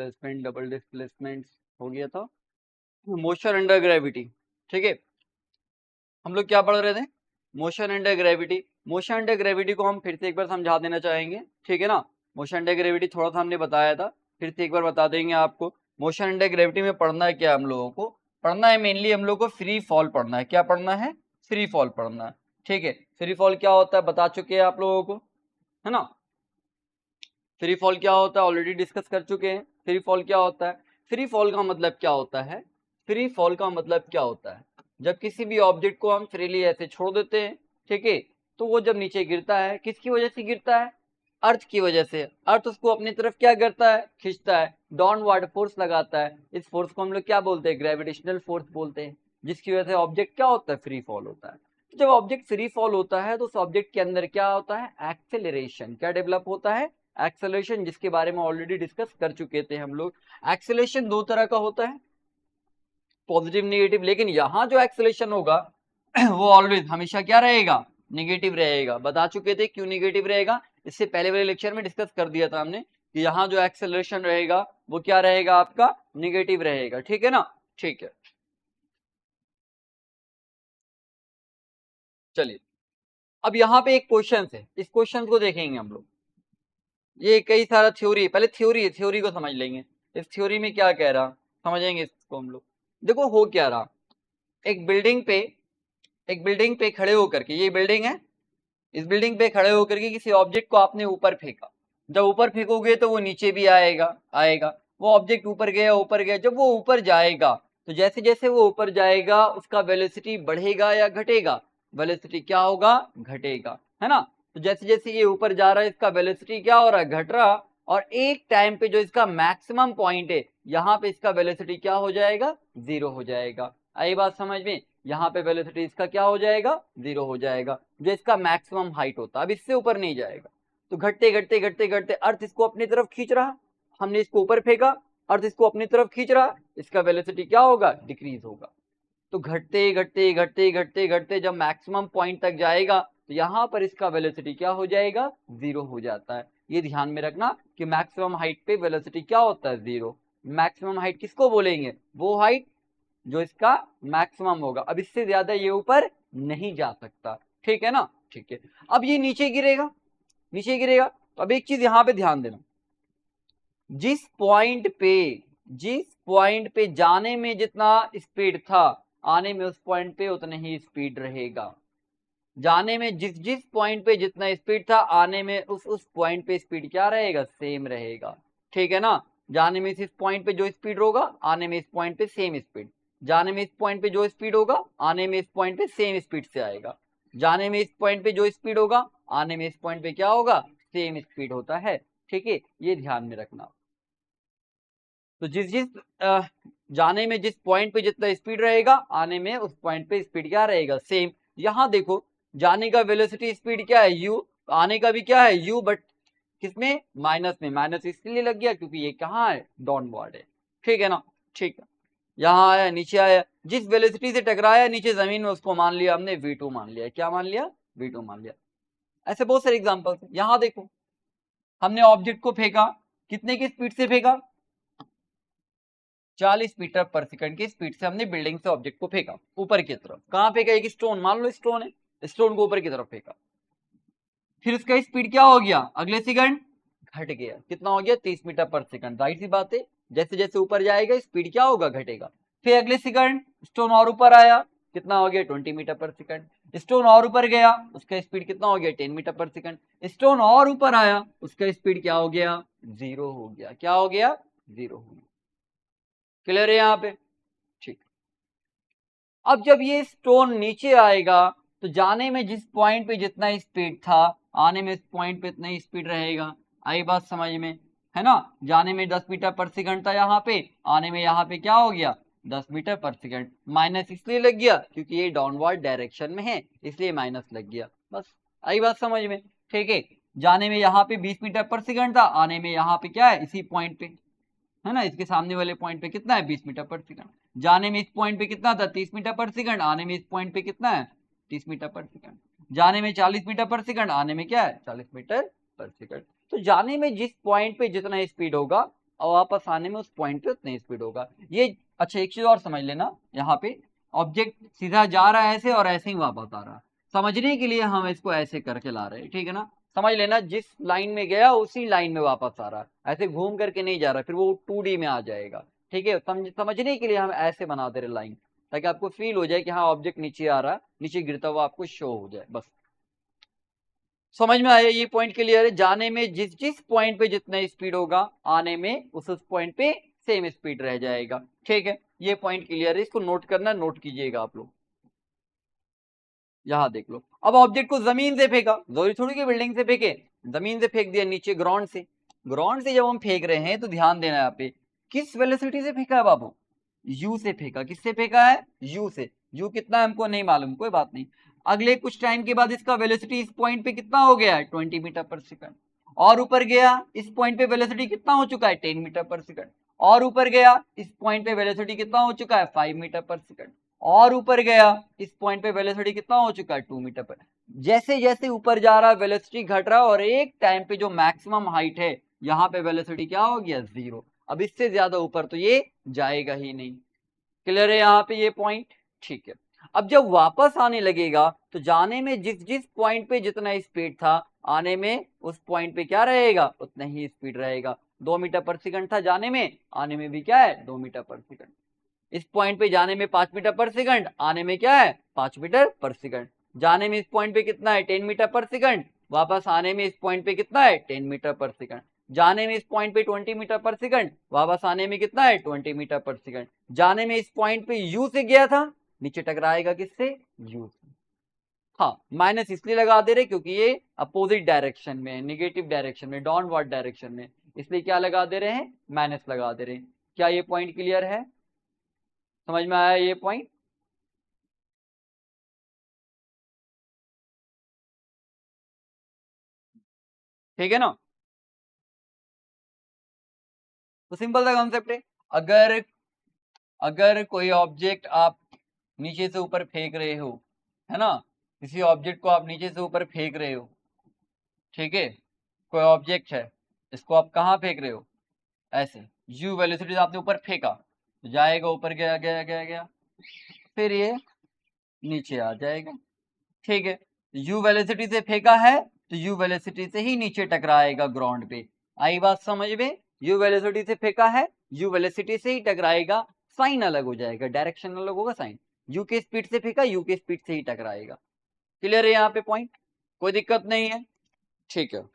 Displacement, double displacement हो गया था। मोशन अंडर ग्रेविटी, ठीक है। हम लोग क्या पढ़ रहे थे? Motion under gravity. Motion under gravity को हम फिर से एक बार समझा देना चाहेंगे, ठीक है ना। मोशन अंडर ग्रेविटी थोड़ा सा हमने बताया था, फिर से एक बार बता देंगे आपको। मोशन अंडर ग्रेविटी में पढ़ना है क्या हम लोगों को? पढ़ना है मेनली हम लोग को फ्री फॉल पढ़ना है। क्या पढ़ना है? फ्री फॉल पढ़ना है, ठीक है। फ्री फॉल क्या होता है बता चुके हैं आप लोगों को, है ना। फ्री फॉल क्या होता है ऑलरेडी डिस्कस कर चुके हैं। फ्री फॉल क्या होता है? फ्री फॉल का मतलब क्या होता है? फ्री फॉल का मतलब क्या होता है? जब किसी भी ऑब्जेक्ट को हम फ्रीली ऐसे छोड़ देते हैं, ठीक है, तो वो जब नीचे गिरता है, किसकी वजह से गिरता है? अर्थ की वजह से। अर्थ उसको अपनी तरफ क्या करता है? खींचता है, डाउनवर्ड फोर्स लगाता है। इस फोर्स को हम लोग क्या बोलते हैं? ग्रेविटेशनल फोर्स बोलते हैं, जिसकी वजह से ऑब्जेक्ट क्या होता है? फ्री फॉल होता है। जब ऑब्जेक्ट फ्री फॉल होता है तो उस ऑब्जेक्ट के अंदर क्या होता है? एक्सेलरेशन। क्या डेवलप होता है? एक्सेलरेशन, जिसके बारे में ऑलरेडी डिस्कस कर चुके थे हम लोग। एक्सेलरेशन दो तरह का होता है, पॉजिटिव नेगेटिव, लेकिन यहाँ जो एक्सेलरेशन होगा वो ऑलवेज हमेशा क्या रहेगा? नेगेटिव रहेगा। बता चुके थे क्यों नेगेटिव रहेगा, इससे पहले वाले लेक्चर में डिस्कस कर दिया था हमने कि यहाँ जो एक्सेलरेशन रहेगा वो क्या रहेगा? आपका नेगेटिव रहेगा, ठीक है ना। ठीक है, चलिए अब यहाँ पे एक क्वेश्चन है, इस क्वेश्चन को देखेंगे हम लोग। ये कई सारा थ्योरी है, पहले थ्योरी को समझ लेंगे। इस थ्योरी में क्या कह रहा समझेंगे इसको हम लोग। देखो हो क्या रहा, एक बिल्डिंग पे खड़े होकर के, ये बिल्डिंग है, इस बिल्डिंग पे खड़े होकर के किसी ऑब्जेक्ट को आपने ऊपर फेंका। जब ऊपर फेंकोगे तो वो नीचे भी आएगा आएगा। वो ऑब्जेक्ट ऊपर गया, जब वो ऊपर जाएगा तो जैसे जैसे वो ऊपर जाएगा उसका वेलोसिटी बढ़ेगा या घटेगा? वेलोसिटी क्या होगा? घटेगा, है ना। तो जैसे जैसे ये ऊपर जा रहा है इसका वेलोसिटी क्या हो रहा है? घट रहा। और एक टाइम पे जो इसका मैक्सिमम पॉइंट है, यहाँ पे इसका वेलोसिटी क्या हो जाएगा? जीरो हो जाएगा। आई बात समझ में? यहाँ पे वेलोसिटी इसका क्या हो जाएगा? जीरो हो जाएगा, जो इसका मैक्सिमम हाइट होता है। अब इससे ऊपर नहीं जाएगा। तो घटते घटते घटते घटते अर्थ इसको अपनी तरफ खींच रहा, हमने इसको ऊपर फेंका, अर्थ इसको अपनी तरफ खींच रहा, इसका वेलोसिटी क्या होगा? डिक्रीज होगा। तो घटते घटते घटते घटते घटते जब मैक्सिमम पॉइंट तक जाएगा तो यहाँ पर इसका वेलोसिटी क्या हो जाएगा? जीरो हो जाता है। ये ध्यान में रखना कि मैक्सिमम हाइट पे वेलोसिटी क्या होता है? जीरो। मैक्सिमम हाइट किसको बोलेंगे? वो हाइट जो इसका मैक्सिमम होगा। अब इससे ज्यादा ये ऊपर नहीं जा सकता, ठीक है ना। ठीक है, अब ये नीचे गिरेगा, नीचे गिरेगा। तो अब एक चीज यहां पे ध्यान देना, जिस पॉइंट पे जाने में जितना स्पीड था, आने में उस पॉइंट पे उतना ही स्पीड रहेगा। जाने में जिस पॉइंट पे जितना स्पीड था, आने में उस पॉइंट पे स्पीड क्या रहेगा? सेम रहेगा, ठीक है ना। जाने में इस पॉइंट पे जो स्पीड होगा, आने में इस पॉइंट पे सेम स्पीड। जाने में इस पॉइंट पे जो स्पीड होगा, आने में इस पॉइंट पे सेम स्पीड से आएगा। जाने में इस पॉइंट पे जो स्पीड होगा, आने में इस पॉइंट पे क्या होगा? सेम स्पीड होता है, ठीक है। ये ध्यान में रखना। तो जिस जिस जाने में जिस पॉइंट पे जितना स्पीड रहेगा, आने में उस पॉइंट पे स्पीड क्या रहेगा? सेम। यहाँ देखो, जाने का वेलोसिटी स्पीड क्या है? u। आने का भी क्या है? u, बट किसमें? माइनस में। माइनस इसलिए लग गया क्योंकि ये कहाँ है? डाउनवर्ड है, ठीक है ना। ठीक है, यहाँ आया, नीचे आया, जिस वेलोसिटी से टकराया नीचे जमीन में, उसको मान लिया हमने v2 मान लिया। क्या मान लिया? v2 मान लिया। ऐसे बहुत सारे एग्जाम्पल्स। यहाँ देखो, हमने ऑब्जेक्ट को फेंका, कितने की स्पीड से फेंका? 40 मीटर पर सेकंड की स्पीड से हमने बिल्डिंग से ऑब्जेक्ट को फेंका ऊपर की तरफ। कहां फेंका? एक स्टोन, मान लो स्टोन है, स्टोन को ऊपर की तरफ फेंका। फिर उसका स्पीड क्या हो गया? अगले सेकंड घट गया। कितना हो गया? 30 मीटर पर सेकंड। जाहिर सी बात है, जैसे जैसे ऊपर जाएगा स्पीड क्या होगा? घटेगा। फिर अगले सेकंड स्टोन और ऊपर आया, कितना हो गया? 20 मीटर पर सेकंड। स्टोन और ऊपर गया, उसका स्पीड कितना हो गया? 10 मीटर पर सेकंड। स्टोन और ऊपर आया, उसका स्पीड क्या हो गया? जीरो हो गया। क्या हो गया? जीरो हो गया। क्लियर है यहाँ पे? ठीक। अब जब ये स्टोन नीचे आएगा तो जाने में जिस पॉइंट पे जितना स्पीड था, आने में इस पॉइंट पे इतना ही स्पीड रहेगा। आई बात समझ में? है ना। जाने में 10 मीटर पर सेकंड था यहाँ पे, आने में यहाँ पे क्या हो गया? 10 मीटर पर सेकंड। माइनस इसलिए लग गया क्योंकि ये डाउनवर्ड डायरेक्शन में है, इसलिए माइनस लग गया। बस, आई बात समझ में? ठीक है, जाने में यहाँ पे 20 मीटर पर सेकंड था, आने में यहाँ पे क्या है? इसी पॉइंट पे, है ना, इसके सामने वाले पॉइंट पे कितना है? 20 मीटर पर सेकंड। जाने में इस पॉइंट पे कितना था? 30 मीटर पर सेकंड। आने में इस पॉइंट पे कितना है? 30 मीटर पर सेकंड। जाने में 40 मीटर पर सेकंड, आने में क्या है? 40 मीटर पर सेकंड। तो जाने में जिस पॉइंट पे जितना स्पीड होगा, और वापस आने में उस पॉइंट पे उतनी स्पीड होगा। ये अच्छा एक चीज और समझ लेना, यहाँ पे ऑब्जेक्ट सीधा जा रहा है ऐसे और ऐसे ही वापस आ रहा है, समझने के लिए हम इसको ऐसे करके ला रहे हैं, ठीक है ना। समझ लेना जिस लाइन में गया उसी लाइन में वापस आ रहा है, ऐसे घूम करके नहीं जा रहा, फिर वो 2D में आ जाएगा, ठीक है। समझने के लिए हम ऐसे बना दे रहे लाइन, ताकि आपको फील हो जाए कि हाँ ऑब्जेक्ट नीचे आ रहा है, नीचे गिरता हुआ आपको शो हो जाए, बस। समझ में आया ये पॉइंट क्लियर है। जाने में जिस जिस पॉइंट पे जितना स्पीड होगा, आने में उस पॉइंट पे सेम स्पीड रह जाएगा, ठीक है। ये पॉइंट क्लियर है, इसको नोट करना, नोट कीजिएगा आप लोग। यहां देख लो, अब ऑब्जेक्ट को जमीन से फेंका, जरूरी थोड़ी कि बिल्डिंग से फेंके, जमीन से फेंक दिया नीचे ग्राउंड से। ग्राउंड से जब हम फेंक रहे हैं तो ध्यान देना यहाँ पे किस वेलोसिटी से फेंका है बाबू, यू से फेंका। किससे फेंका है, यू से। यू कितना है हमको नहीं मालूम, कोई बात नहीं। अगले कुछ टाइम के बाद इसका वेलोसिटी इस पॉइंट पे कितना हो गया है, 20 मीटर पर सेकंड। और ऊपर गया, इस पॉइंट पे वेलोसिटी कितना हो चुका है, 10 मीटर पर सेकंड। और ऊपर गया, इस पॉइंट पे वेलोसिटी कितना हो चुका है, 5 मीटर पर सेकंड। और ऊपर गया, इस पॉइंट पे वेलोसिटी कितना हो चुका है, 2 मीटर पर। जैसे जैसे ऊपर जा रहा है वेलोसिटी घट रहा है, और एक टाइम पे जो मैक्सिमम हाइट है यहाँ पे वेलोसिटी क्या हो गया, 0। अब इससे ज्यादा ऊपर तो ये जाएगा ही नहीं। क्लियर है यहाँ पे ये पॉइंट, ठीक है। अब जब वापस आने लगेगा तो जाने में जिस जिस पॉइंट पे जितना स्पीड था, आने में उस पॉइंट पे क्या रहेगा, उतना ही स्पीड रहेगा। 2 मीटर पर सेकंड था जाने में, आने में भी क्या है, 2 मीटर पर सेकंड। इस पॉइंट पे जाने में 5 मीटर पर सेकंड, आने में क्या है, 5 मीटर पर सेकंड। जाने में इस पॉइंट पे कितना है, 10 मीटर पर सेकंड। वापस आने में इस पॉइंट पे कितना है, 10 मीटर पर सेकंड। जाने में इस पॉइंट पे 20 मीटर पर सेकंड, वापस आने में कितना है, 20 मीटर पर सेकंड। जाने में इस पॉइंट पे यू से गया था, नीचे टकराएगा किससे, यू से। हाँ माइनस इसलिए लगा दे रहे क्योंकि ये अपोजिट डायरेक्शन में है, निगेटिव डायरेक्शन में, डाउनवर्ड डायरेक्शन में, इसलिए क्या लगा दे रहे हैं, माइनस लगा दे रहे हैं। क्या ये पॉइंट क्लियर है, समझ में आया ये पॉइंट। ठीक है ना, तो सिंपल सा कॉन्सेप्ट है। अगर अगर कोई ऑब्जेक्ट आप नीचे से ऊपर फेंक रहे हो, है ना, किसी ऑब्जेक्ट को आप नीचे से ऊपर फेंक रहे हो, ठीक है, कोई ऑब्जेक्ट है, इसको आप कहाँ फेंक रहे हो, ऐसे यू वेलोसिटी से आपने ऊपर फेंका तो जाएगा, ऊपर गया गया गया गया, फिर ये नीचे आ जाएगा, ठीक है। यू वेलोसिटी से फेंका है तो यू वेलोसिटी से ही नीचे टकराएगा ग्राउंड पे। आई बात समझ में, यू वेलोसिटी से फेंका है, यू वेलोसिटी से ही टकराएगा, साइन अलग हो जाएगा, डायरेक्शन अलग होगा, साइन। यू के स्पीड से फेंका, यू के स्पीड से ही टकराएगा। क्लियर है यहाँ पे पॉइंट, कोई दिक्कत नहीं है, ठीक है।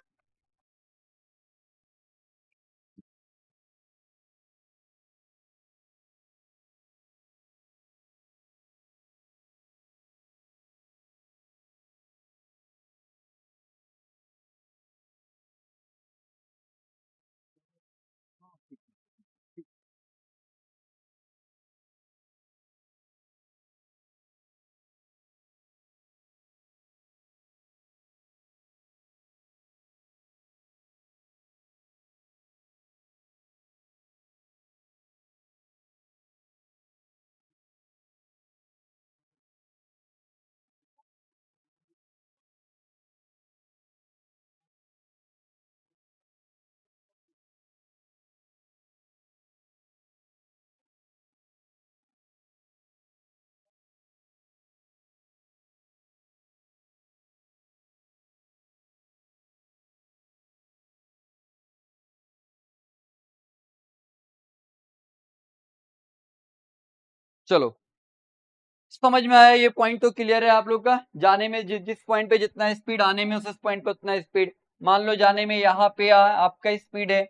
चलो समझ में आया ये पॉइंट, तो क्लियर है आप लोग का। जाने में जिस पॉइंट पे जितना स्पीड, आने में उस पॉइंट पे उतना स्पीड। मान लो जाने में यहाँ पे आपका स्पीड है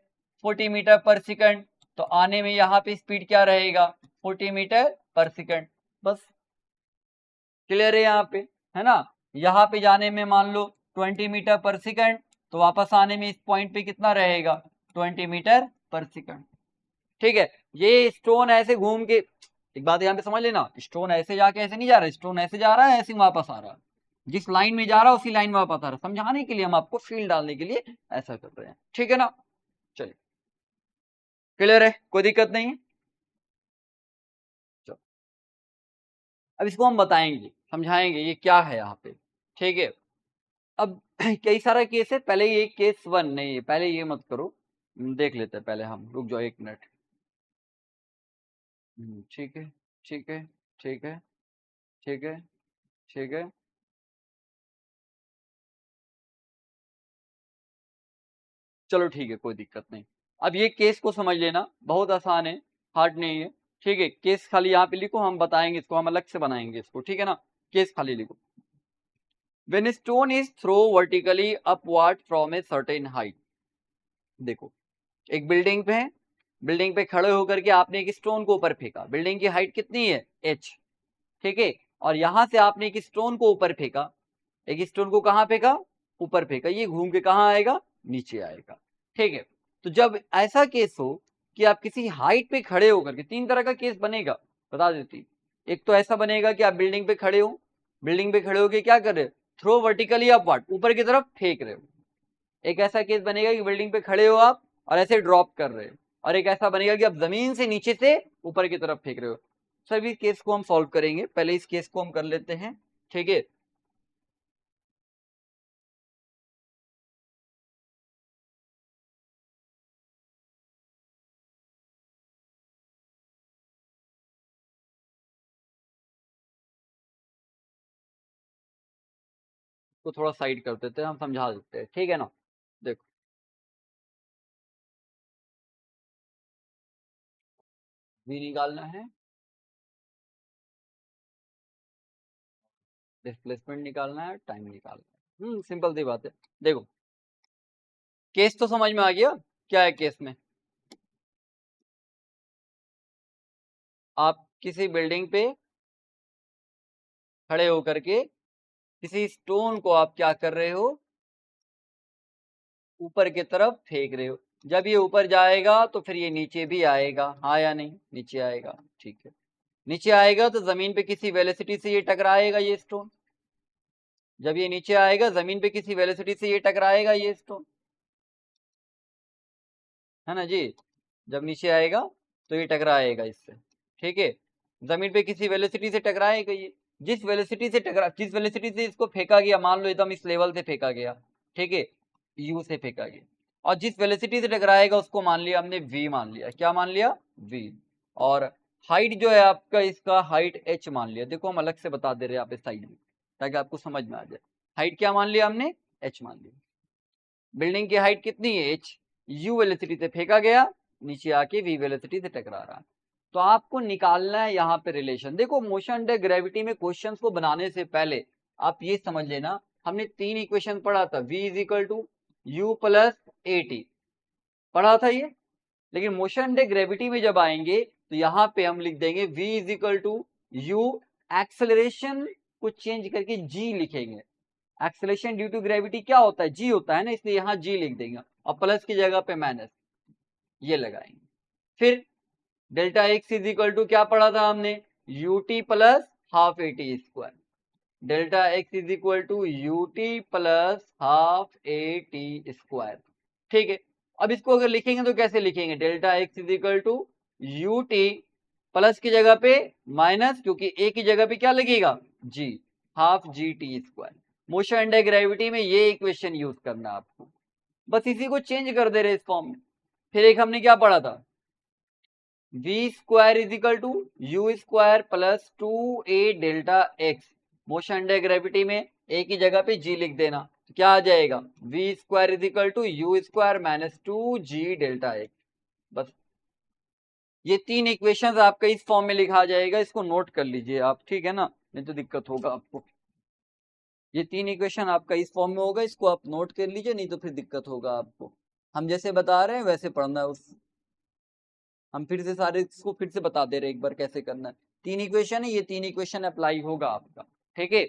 40 मीटर पर सेकंड, तो आने में यहाँ पे स्पीड क्या रहेगा, 40 मीटर पर सेकंड, बस। क्लियर है यहाँ पे, है ना। यहाँ पे जाने में मान लो 20 मीटर पर सेकंड, तो वापस आने में इस पॉइंट पे कितना रहेगा, 20 मीटर पर सेकंड, ठीक है। ये स्टोन ऐसे घूम के, एक बात यहाँ पे समझ लेना, स्टोन ऐसे जाके ऐसे नहीं जा रहा, स्टोन ऐसे जा रहा है ऐसे वापस आ रहा है, जिस लाइन में जा रहा है उसी लाइन में वापस आ रहा है। समझाने के लिए हम आपको फील डालने के लिए ऐसा कर रहे हैं, ठीक है ना। चलिए क्लियर है, कोई दिक्कत नहीं है। चलो अब इसको हम बताएंगे, समझाएंगे ये क्या है यहाँ पे, ठीक है। अब कई सारा केस है, पहले ये केस 1 नहीं है, पहले ये मत करो, देख लेते हैं पहले हम, रुक जाओ 1 मिनट। ठीक है, ठीक है, ठीक है, ठीक है, ठीक है। चलो ठीक है, कोई दिक्कत नहीं। अब ये केस को समझ लेना, बहुत आसान है, हार्ड नहीं है। ठीक है, केस खाली यहाँ पे लिखो, हम बताएंगे इसको, हम अलग से बनाएंगे इसको, ठीक है ना। केस खाली लिखो। When a stone is thrown vertically upward from a certain height, देखो एक बिल्डिंग पे है, बिल्डिंग पे खड़े होकर के आपने एक स्टोन को ऊपर फेंका, बिल्डिंग की हाइट कितनी है h, ठीक है। और यहां से आपने एक स्टोन को ऊपर फेंका, एक स्टोन को कहां फेंका, ऊपर फेंका, ये घूम के कहां आएगा, नीचे आएगा, ठीक है। तो जब ऐसा केस हो कि आप किसी हाइट पे खड़े होकर के, 3 तरह का केस बनेगा, बता देती। एक तो ऐसा बनेगा कि आप बिल्डिंग पे खड़े हो, बिल्डिंग पे खड़े होके क्या कर रहे हो, थ्रो वर्टिकली अपवर्ड, ऊपर की तरफ फेंक रहे हो। एक ऐसा केस बनेगा कि बिल्डिंग पे खड़े हो आप और ऐसे ड्रॉप कर रहे हो। और एक ऐसा बनेगा कि आप जमीन से नीचे से ऊपर की तरफ फेंक रहे हो। सभी केस को हम सॉल्व करेंगे, पहले इस केस को हम कर लेते हैं, ठीक है। तो थोड़ा साइड कर देते हैं, हम समझा देते हैं, ठीक है ना। देखो v निकालना है, डिस्प्लेसमेंट निकालना है, टाइम निकालना है, सिंपल सी बात है। देखो केस तो समझ में आ गया, क्या है केस में, आप किसी बिल्डिंग पे खड़े होकर के किसी स्टोन को आप क्या कर रहे हो, ऊपर की तरफ फेंक रहे हो। जब ये ऊपर जाएगा तो फिर ये नीचे भी आएगा, हाँ या नहीं, नीचे आएगा, ठीक है। नीचे आएगा तो जमीन पे किसी वेलोसिटी से ये टकराएगा ये स्टोन, जब ये नीचे आएगा जमीन पे किसी वेलोसिटी से ये टकराएगा ये स्टोन, है ना जी। जब नीचे आएगा तो ये टकराएगा इससे, ठीक है। जमीन पे किसी वेलोसिटी से टकराएगा ये, जिस वेलोसिटी से इसको फेंका गया, मान लो एकदम इस लेवल से फेंका गया, ठीक है, यू से फेंका गया, और जिस वेलोसिटी से टकराएगा उसको मान लिया हमने v मान लिया, क्या मान लिया, v। और हाइट जो है आपका, इसका हाइट h मान लिया। देखो हम अलग से बता दे रहे हैं यहाँ पे साइड में, ताकि आपको समझ में आ जाए। हाइट क्या मान लिया हमने, h मान लिया। बिल्डिंग की हाइट कितनी है, h, u वेलोसिटी से फेंका गया, नीचे आके v वेलोसिटी से टकरा रहा है। तो आपको निकालना है यहाँ पे रिलेशन। देखो मोशन अंडर ग्रेविटी में क्वेश्चंस को बनाने से पहले आप ये समझ लेना, हमने 3 इक्वेशन पढ़ा था, v is equal to u plus a t, पढ़ा था ये। लेकिन मोशन अंडर ग्रेविटी में जब आएंगे तो यहाँ पे हम लिख देंगे v is equal to u, acceleration को चेंज करके g लिखेंगे। एक्सेलरेशन ड्यू टू ग्रेविटी क्या होता है, g होता है ना, इसलिए यहाँ g लिख देंगे, और प्लस की जगह पे माइनस ये लगाएंगे। फिर delta x is equal to क्या पढ़ा था हमने, u t plus half a t square, delta x is equal to u t plus half a t square, ठीक है। अब इसको अगर लिखेंगे तो कैसे लिखेंगे, delta x is equal to u t, plus की जगह पे माइनस, क्योंकि ए की जगह पे क्या लगेगा, g, half g t square. Motion under gravity में ये इक्वेशन यूज करना है आपको, बस इसी को चेंज कर दे रहे इस फॉर्म में। फिर एक हमने क्या पढ़ा था, v square is equal to u square plus 2a delta x. Motion under gravity में a की जगह पे g लिख देना, तो क्या आ जाएगा, v square is equal to u square minus 2g delta x. बस ये 3 इक्वेशंस आपका इस फॉर्म में लिखा जाएगा, इसको नोट कर लीजिए आप, ठीक है ना, नहीं तो दिक्कत होगा आपको। ये 3 इक्वेशन आपका इस फॉर्म में होगा, इसको आप नोट कर लीजिए, नहीं तो फिर दिक्कत होगा आपको। हम जैसे बता रहे हैं वैसे पढ़ना है उस, हम फिर से सारे इसको फिर से बता दे रहे एक बार कैसे करना है। 3 इक्वेशन है, ये 3 इक्वेशन अप्लाई होगा आपका, ठीक है।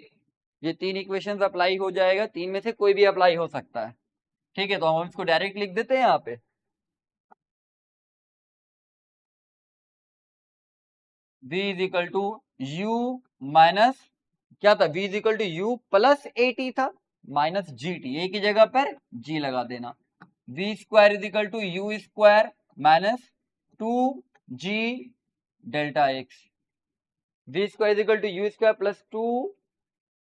ये 3 इक्वेशन अप्लाई हो जाएगा, 3 में से कोई भी अप्लाई हो सकता है, ठीक है। तो हम इसको डायरेक्ट लिख देते हैं यहाँ पे, v is equal to u minus, क्या था, v is equal to u plus a t था, माइनस जी टी, ए की जगह पर g लगा देना। v square is equal to u square minus 2g delta x, v square is equal to u square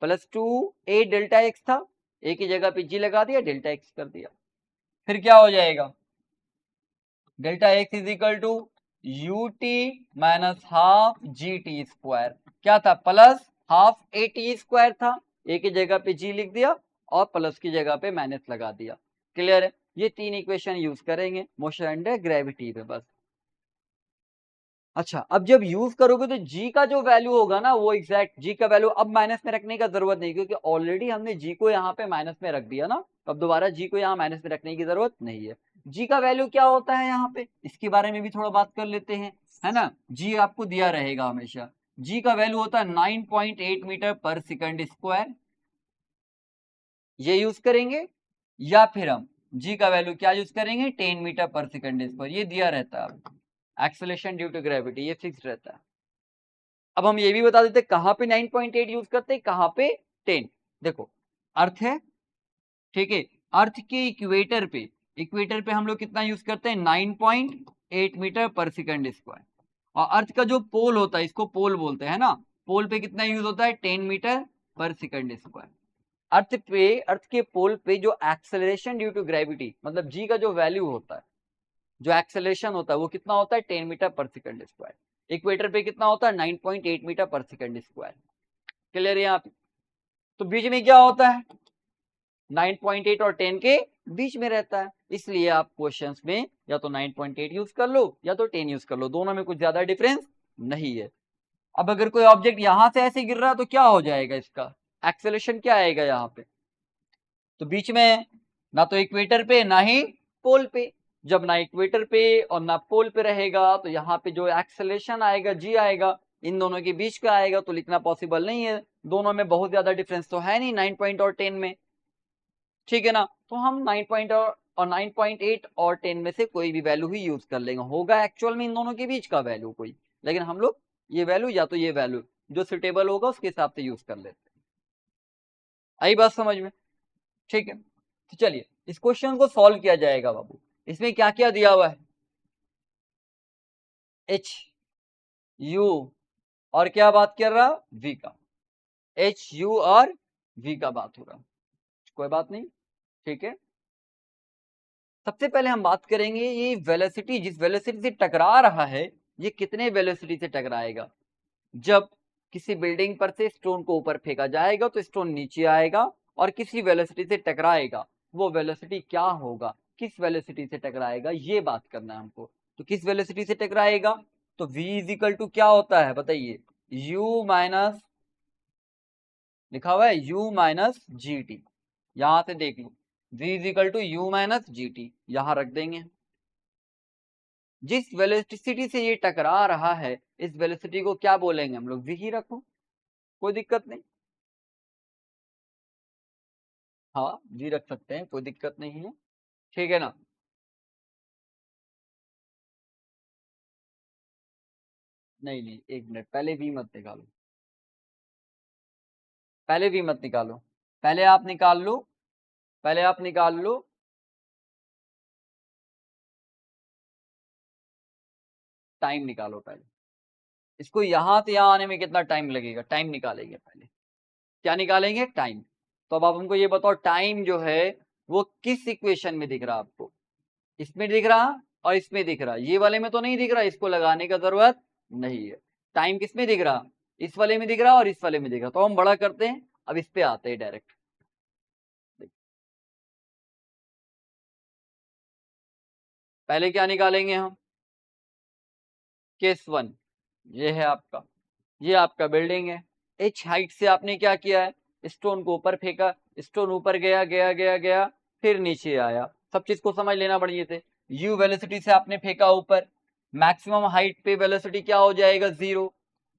plus two a delta x था, a की जगह पे जी लगा दिया, डेल्टा एक्स कर दिया। फिर क्या हो जाएगा, delta x is equal to u t minus half g t square, क्या था plus half a t square था, ए की जगह पे जी लिख दिया और प्लस की जगह पे माइनस लगा दिया। क्लियर है? ये तीन इक्वेशन यूज करेंगे मोशन अंडर ग्रेविटी पे बस। अच्छा, अब जब यूज करोगे तो जी का जो वैल्यू होगा ना वो एग्जैक्ट जी का वैल्यू अब माइनस में रखने का जरूरत नहीं, क्योंकि ऑलरेडी हमने जी को यहाँ पे माइनस में रख दिया ना, अब दोबारा जी को यहाँ माइनस में रखने की जरूरत नहीं है। जी का वैल्यू क्या होता है यहाँ पे, इसके बारे में भी थोड़ा बात कर लेते हैं, है ना। जी आपको दिया रहेगा हमेशा, जी का वैल्यू होता है 9.8 मीटर पर सेकंड स्क्वायर, ये यूज करेंगे, या फिर हम जी का वैल्यू क्या यूज करेंगे 10 मीटर पर सेकंड स्क्वायर, ये दिया रहता है एक्सेलरेशन ड्यू टू ग्रेविटी, ये फिक्स रहता है। अब हम ये भी बता देते कहां पे 9.8 यूज करते हैं, कहां पे 10। देखो अर्थ है, ठीक है, अर्थ के इक्वेटर पे हम लोग कितना यूज करते हैं 9.8 मीटर पर सेकंड स्क्वायर, और अर्थ का जो पोल होता है इसको पोल बोलते हैं ना, पोल पे कितना यूज होता है 10 मीटर पर सेकंड स्क्वायर। अर्थ के पोल पे जो एक्सेलरेशन ड्यू टू ग्रेविटी मतलब जी का जो वैल्यू होता है, जो एक्सेलरेशन होता है वो कितना होता है 10 मीटर पर सेकंड स्क्वायर। इक्वेटर पे कितना होता है 9.8 मीटर पर सेकंड स्क्वायर। क्लियर है यहाँ पे? तो बीच में क्या होता है 9.8 और 10 के बीच में रहता है, इसलिए आप क्वेश्चंस में या तो 9.8 यूज कर लो या तो 10 यूज कर लो, दोनों में कुछ ज्यादा डिफरेंस नहीं है। अब अगर कोई ऑब्जेक्ट यहां से ऐसे गिर रहा है तो क्या हो जाएगा, इसका एक्सेलरेशन क्या आएगा यहाँ पे, तो बीच में ना तो इक्वेटर पे ना ही पोल पे, जब ना इक्वेटर पे और ना पोल पे रहेगा तो यहाँ पे जो एक्सेलरेशन आएगा जी आएगा इन दोनों के बीच का आएगा, तो लिखना पॉसिबल नहीं है, दोनों में बहुत ज्यादा डिफरेंस तो है नहीं 9 पॉइंट और 10 में, ठीक है ना। तो हम 9 पॉइंट और 9.8 और 10 में से कोई भी वैल्यू ही यूज कर लेंगे, होगा एक्चुअल में इन दोनों के बीच का वैल्यू कोई, लेकिन हम लोग ये वैल्यू या तो ये वैल्यू जो सुटेबल होगा उसके हिसाब से यूज कर लेते हैं। आई बात समझ में? ठीक है, तो चलिए इस क्वेश्चन को सॉल्व किया जाएगा बाबू। इसमें क्या क्या दिया हुआ है, एच यू और क्या बात कर रहा वी का, एच यू और वी का बात हो रहा, कोई बात नहीं, ठीक है। सबसे पहले हम बात करेंगे ये वेलोसिटी, जिस वेलोसिटी से टकरा रहा है ये कितने वेलोसिटी से टकराएगा। जब किसी बिल्डिंग पर से स्टोन को ऊपर फेंका जाएगा तो स्टोन नीचे आएगा और किसी वेलोसिटी से टकराएगा, वो वेलोसिटी क्या होगा, किस वेलोसिटी से टकराएगा ये बात करना है हमको। तो किस वेलोसिटी से टकराएगा, तो v इज इक्वल टू क्या होता है बताइए, u माइनस, लिखा हुआ है u माइनस जी टी, यहां से देख लो v is equal to u minus g t, यहां रख देंगे। जिस वेलोसिटी से ये टकरा रहा है इस वेलोसिटी को क्या बोलेंगे हम लोग, v ही रखो, कोई दिक्कत नहीं, हाँ जी रख सकते हैं, कोई दिक्कत नहीं है, ठीक है ना। नहीं नहीं एक मिनट, पहले वी मत निकालो, पहले वी मत निकालो, पहले आप निकाल लो, पहले आप निकाल लो, टाइम निकालो पहले, इसको यहां से यहां आने में कितना टाइम लगेगा, टाइम निकालेंगे पहले, क्या निकालेंगे टाइम। तो अब आप हमको ये बताओ टाइम जो है वो किस इक्वेशन में दिख रहा है आपको, इसमें दिख रहा और इसमें दिख रहा, ये वाले में तो नहीं दिख रहा, इसको लगाने का जरूरत नहीं है। टाइम किस में दिख रहा, इस वाले में दिख रहा और इस वाले में दिख रहा, तो हम बड़ा करते हैं, अब इस पे आते हैं डायरेक्ट। पहले क्या निकालेंगे हम, केस वन, ये है आपका, ये आपका बिल्डिंग है, एच हाइट से आपने क्या किया है, स्टोन को ऊपर फेंका, स्टोन ऊपर गया गया गया गया फिर नीचे आया, सब चीज को समझ लेना बढ़िया से। यू वेलोसिटी से आपने फेंका ऊपर, मैक्सिमम हाइट पे वेलोसिटी क्या हो जाएगा 0।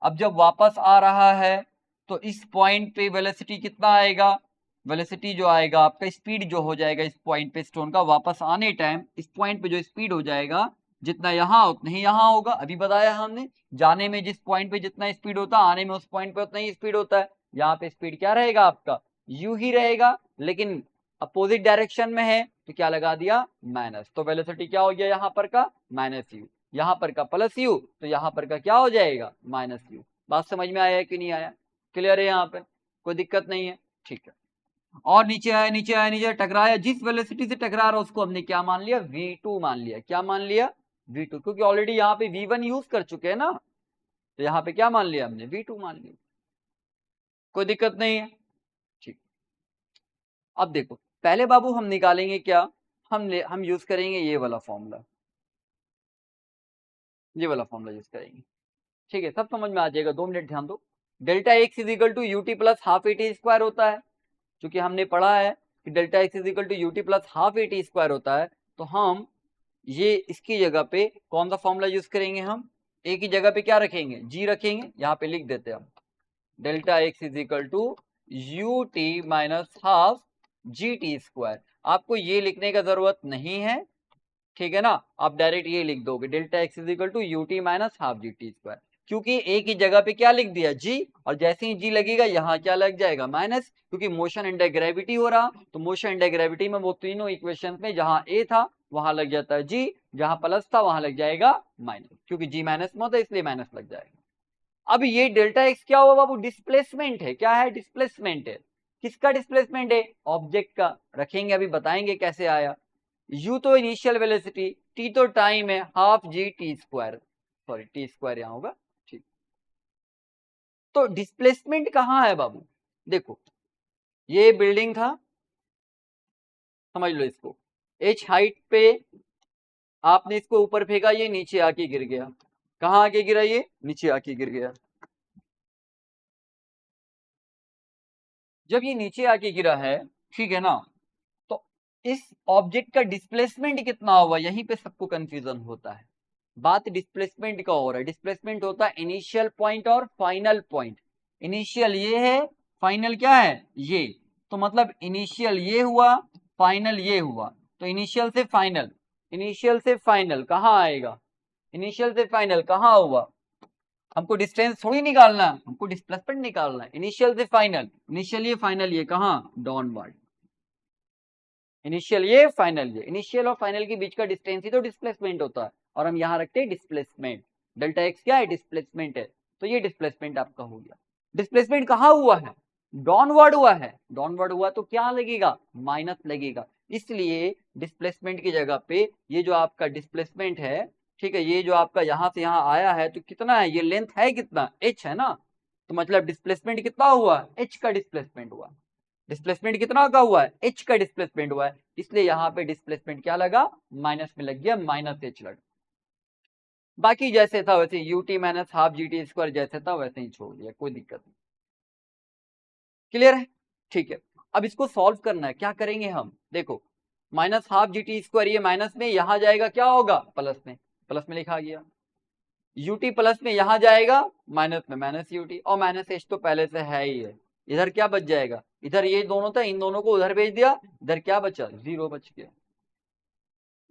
अब जब वापस आ रहा है तो इस पॉइंट पे वेलोसिटी कितना आएगा, वेलोसिटी जो आएगा आपका स्पीड जो हो जाएगा इस पॉइंट पे स्टोन का वापस आने टाइम, इस पॉइंट पे जो स्पीड हो जाएगा जितना यहाँ उतना ही यहाँ होगा, अभी बताया हमने, जाने में जिस पॉइंट पे जितना स्पीड होता है आने में उस पॉइंट पे उतना ही स्पीड होता है। यहाँ पे स्पीड क्या रहेगा आपका यू ही रहेगा, लेकिन अपोजिट डायरेक्शन में है तो क्या लगा दिया माइनस, तो वेलोसिटी क्या हो गया यहाँ पर का माइनस यू, यहाँ पर का प्लस यू, तो यहाँ पर का क्या हो जाएगा माइनस यू। बात समझ में आया कि नहीं आया, क्लियर है यहाँ पे, कोई दिक्कत नहीं है, ठीक है। और नीचे आया नीचे आया नीचे टकराया, जिस वेलोसिटी से टकरा रहा उसको हमने क्या मान लिया v2 मान लिया, क्या मान लिया V2, क्योंकि ऑलरेडी यहाँ पे V1 यूज कर चुके हैं ना, तो यहाँ पे क्या मान लिया हमने, V2 मान लिया, कोई दिक्कत नहीं है। ठीक, अब देखो पहले बाबू हम निकालेंगे क्या, हम यूज करेंगे ये वाला फॉर्मूला, ये वाला फॉर्मूला यूज करेंगे। ठीक है, सब समझ में आ जाएगा, 2 मिनट ध्यान दो। Delta x is equal to u t plus half a t square होता है, क्योंकि हमने पढ़ा है कि delta x is equal to u t plus half a t square होता है, तो हम ये इसकी जगह पे कौन सा फॉर्मूला यूज करेंगे, हम ए की जगह पे क्या रखेंगे, जी रखेंगे, यहाँ पे लिख देते हैं हम delta x is equal to u t minus half g t square. आपको ये लिखने का जरूरत नहीं है, ठीक है ना, आप डायरेक्ट ये लिख दोगे delta x is equal to u t minus half g t square, क्योंकि ए की जगह पे क्या लिख दिया, जी, और जैसे ही जी लगेगा यहाँ क्या लग जाएगा, माइनस, क्योंकि मोशन अंडर ग्रेविटी हो रहा, तो मोशन अंडर ग्रेविटी में वो तीनों इक्वेशन में जहां ए था वहां लग जाता है जी, जहां प्लस था वहां लग जाएगा माइनस, क्योंकि जी माइनस में होता है इसलिए माइनस लग जाएगा। अब ये डेल्टा एक्स क्या हुआ बाबू, डिस्प्लेसमेंट है, क्या है, डिस्प्लेसमेंट है, किसका डिस्प्लेसमेंट है, ऑब्जेक्ट का, रखेंगे अभी बताएंगे कैसे आया। u तो इनिशियल वेलोसिटी, t तो टाइम है, half g t square, sorry T square यहां होगा, ठीक। तो डिस्प्लेसमेंट कहां है बाबू, देखो ये बिल्डिंग था, समझ लो इसको, h हाइट पे आपने इसको ऊपर फेंका, ये नीचे आके गिर गया, कहां आके गिरा, ये नीचे आके गिर गया। जब ये नीचे आके गिरा है, ठीक है ना, तो इस ऑब्जेक्ट का डिस्प्लेसमेंट कितना होगा, यहीं पे सबको कंफ्यूजन होता है। बात डिस्प्लेसमेंट का हो रहा है, डिस्प्लेसमेंट होता है इनिशियल पॉइंट और फाइनल पॉइंट। इनिशियल ये है, फाइनल क्या है, ये, तो मतलब इनिशियल ये हुआ, फाइनल ये हुआ, तो इनिशियल से फाइनल, इनिशियल से फाइनल कहाँ आएगा, इनिशियल से फाइनल कहाँ हुआ, हमको डिस्टेंस थोड़ी निकालना है, हमको डिस्प्लेसमेंट निकालना है, इनिशियल से फाइनल, इनिशियल ये फाइनल ये कहाँ, डाउनवर्ड, इनिशियल ये फाइनल ये, इनिशियल और फाइनल के बीच का डिस्टेंस ही तो डिस्प्लेसमेंट होता है, और हम यहाँ रखते हैं डिस्प्लेसमेंट, डेल्टा एक्स क्या है, डिस्प्लेसमेंट है, तो ये डिस्प्लेसमेंट आपका हो गया। डिस्प्लेसमेंट कहाँ हुआ है, डाउनवर्ड हुआ है, डाउनवर्ड हुआ तो क्या लगेगा, माइनस लगेगा, इसलिए डिस्प्लेसमेंट की जगह पे ये जो आपका डिस्प्लेसमेंट है, ठीक है, ये जो आपका यहाँ से यहाँ आया है तो कितना है, ये लेंथ है कितना, h है ना, तो मतलब डिस्प्लेसमेंट कितना हुआ, h का डिस्प्लेसमेंट हुआ, डिस्प्लेसमेंट कितना का हुआ है, h का डिस्प्लेसमेंट हुआ है, इसलिए यहाँ पे डिस्प्लेसमेंट क्या लगा, माइनस में लग गया, माइनस h लगा। बाकी जैसे था वैसे ut minus half g t square जैसे था वैसे ही छोड़ दिया, कोई दिक्कत नहीं, क्लियर है, ठीक है। अब इसको सॉल्व करना है, क्या करेंगे हम, देखो minus half g t square, ये माइनस में यहाँ जाएगा क्या होगा, प्लस में लिखा गया, ut प्लस में यहाँ जाएगा माइनस में, माइनस ut, और माइनस h तो पहले से है ही है, इधर क्या बच जाएगा, इधर ये दोनों था, इन दोनों को उधर भेज दिया, इधर क्या बचा, 0 बच गया।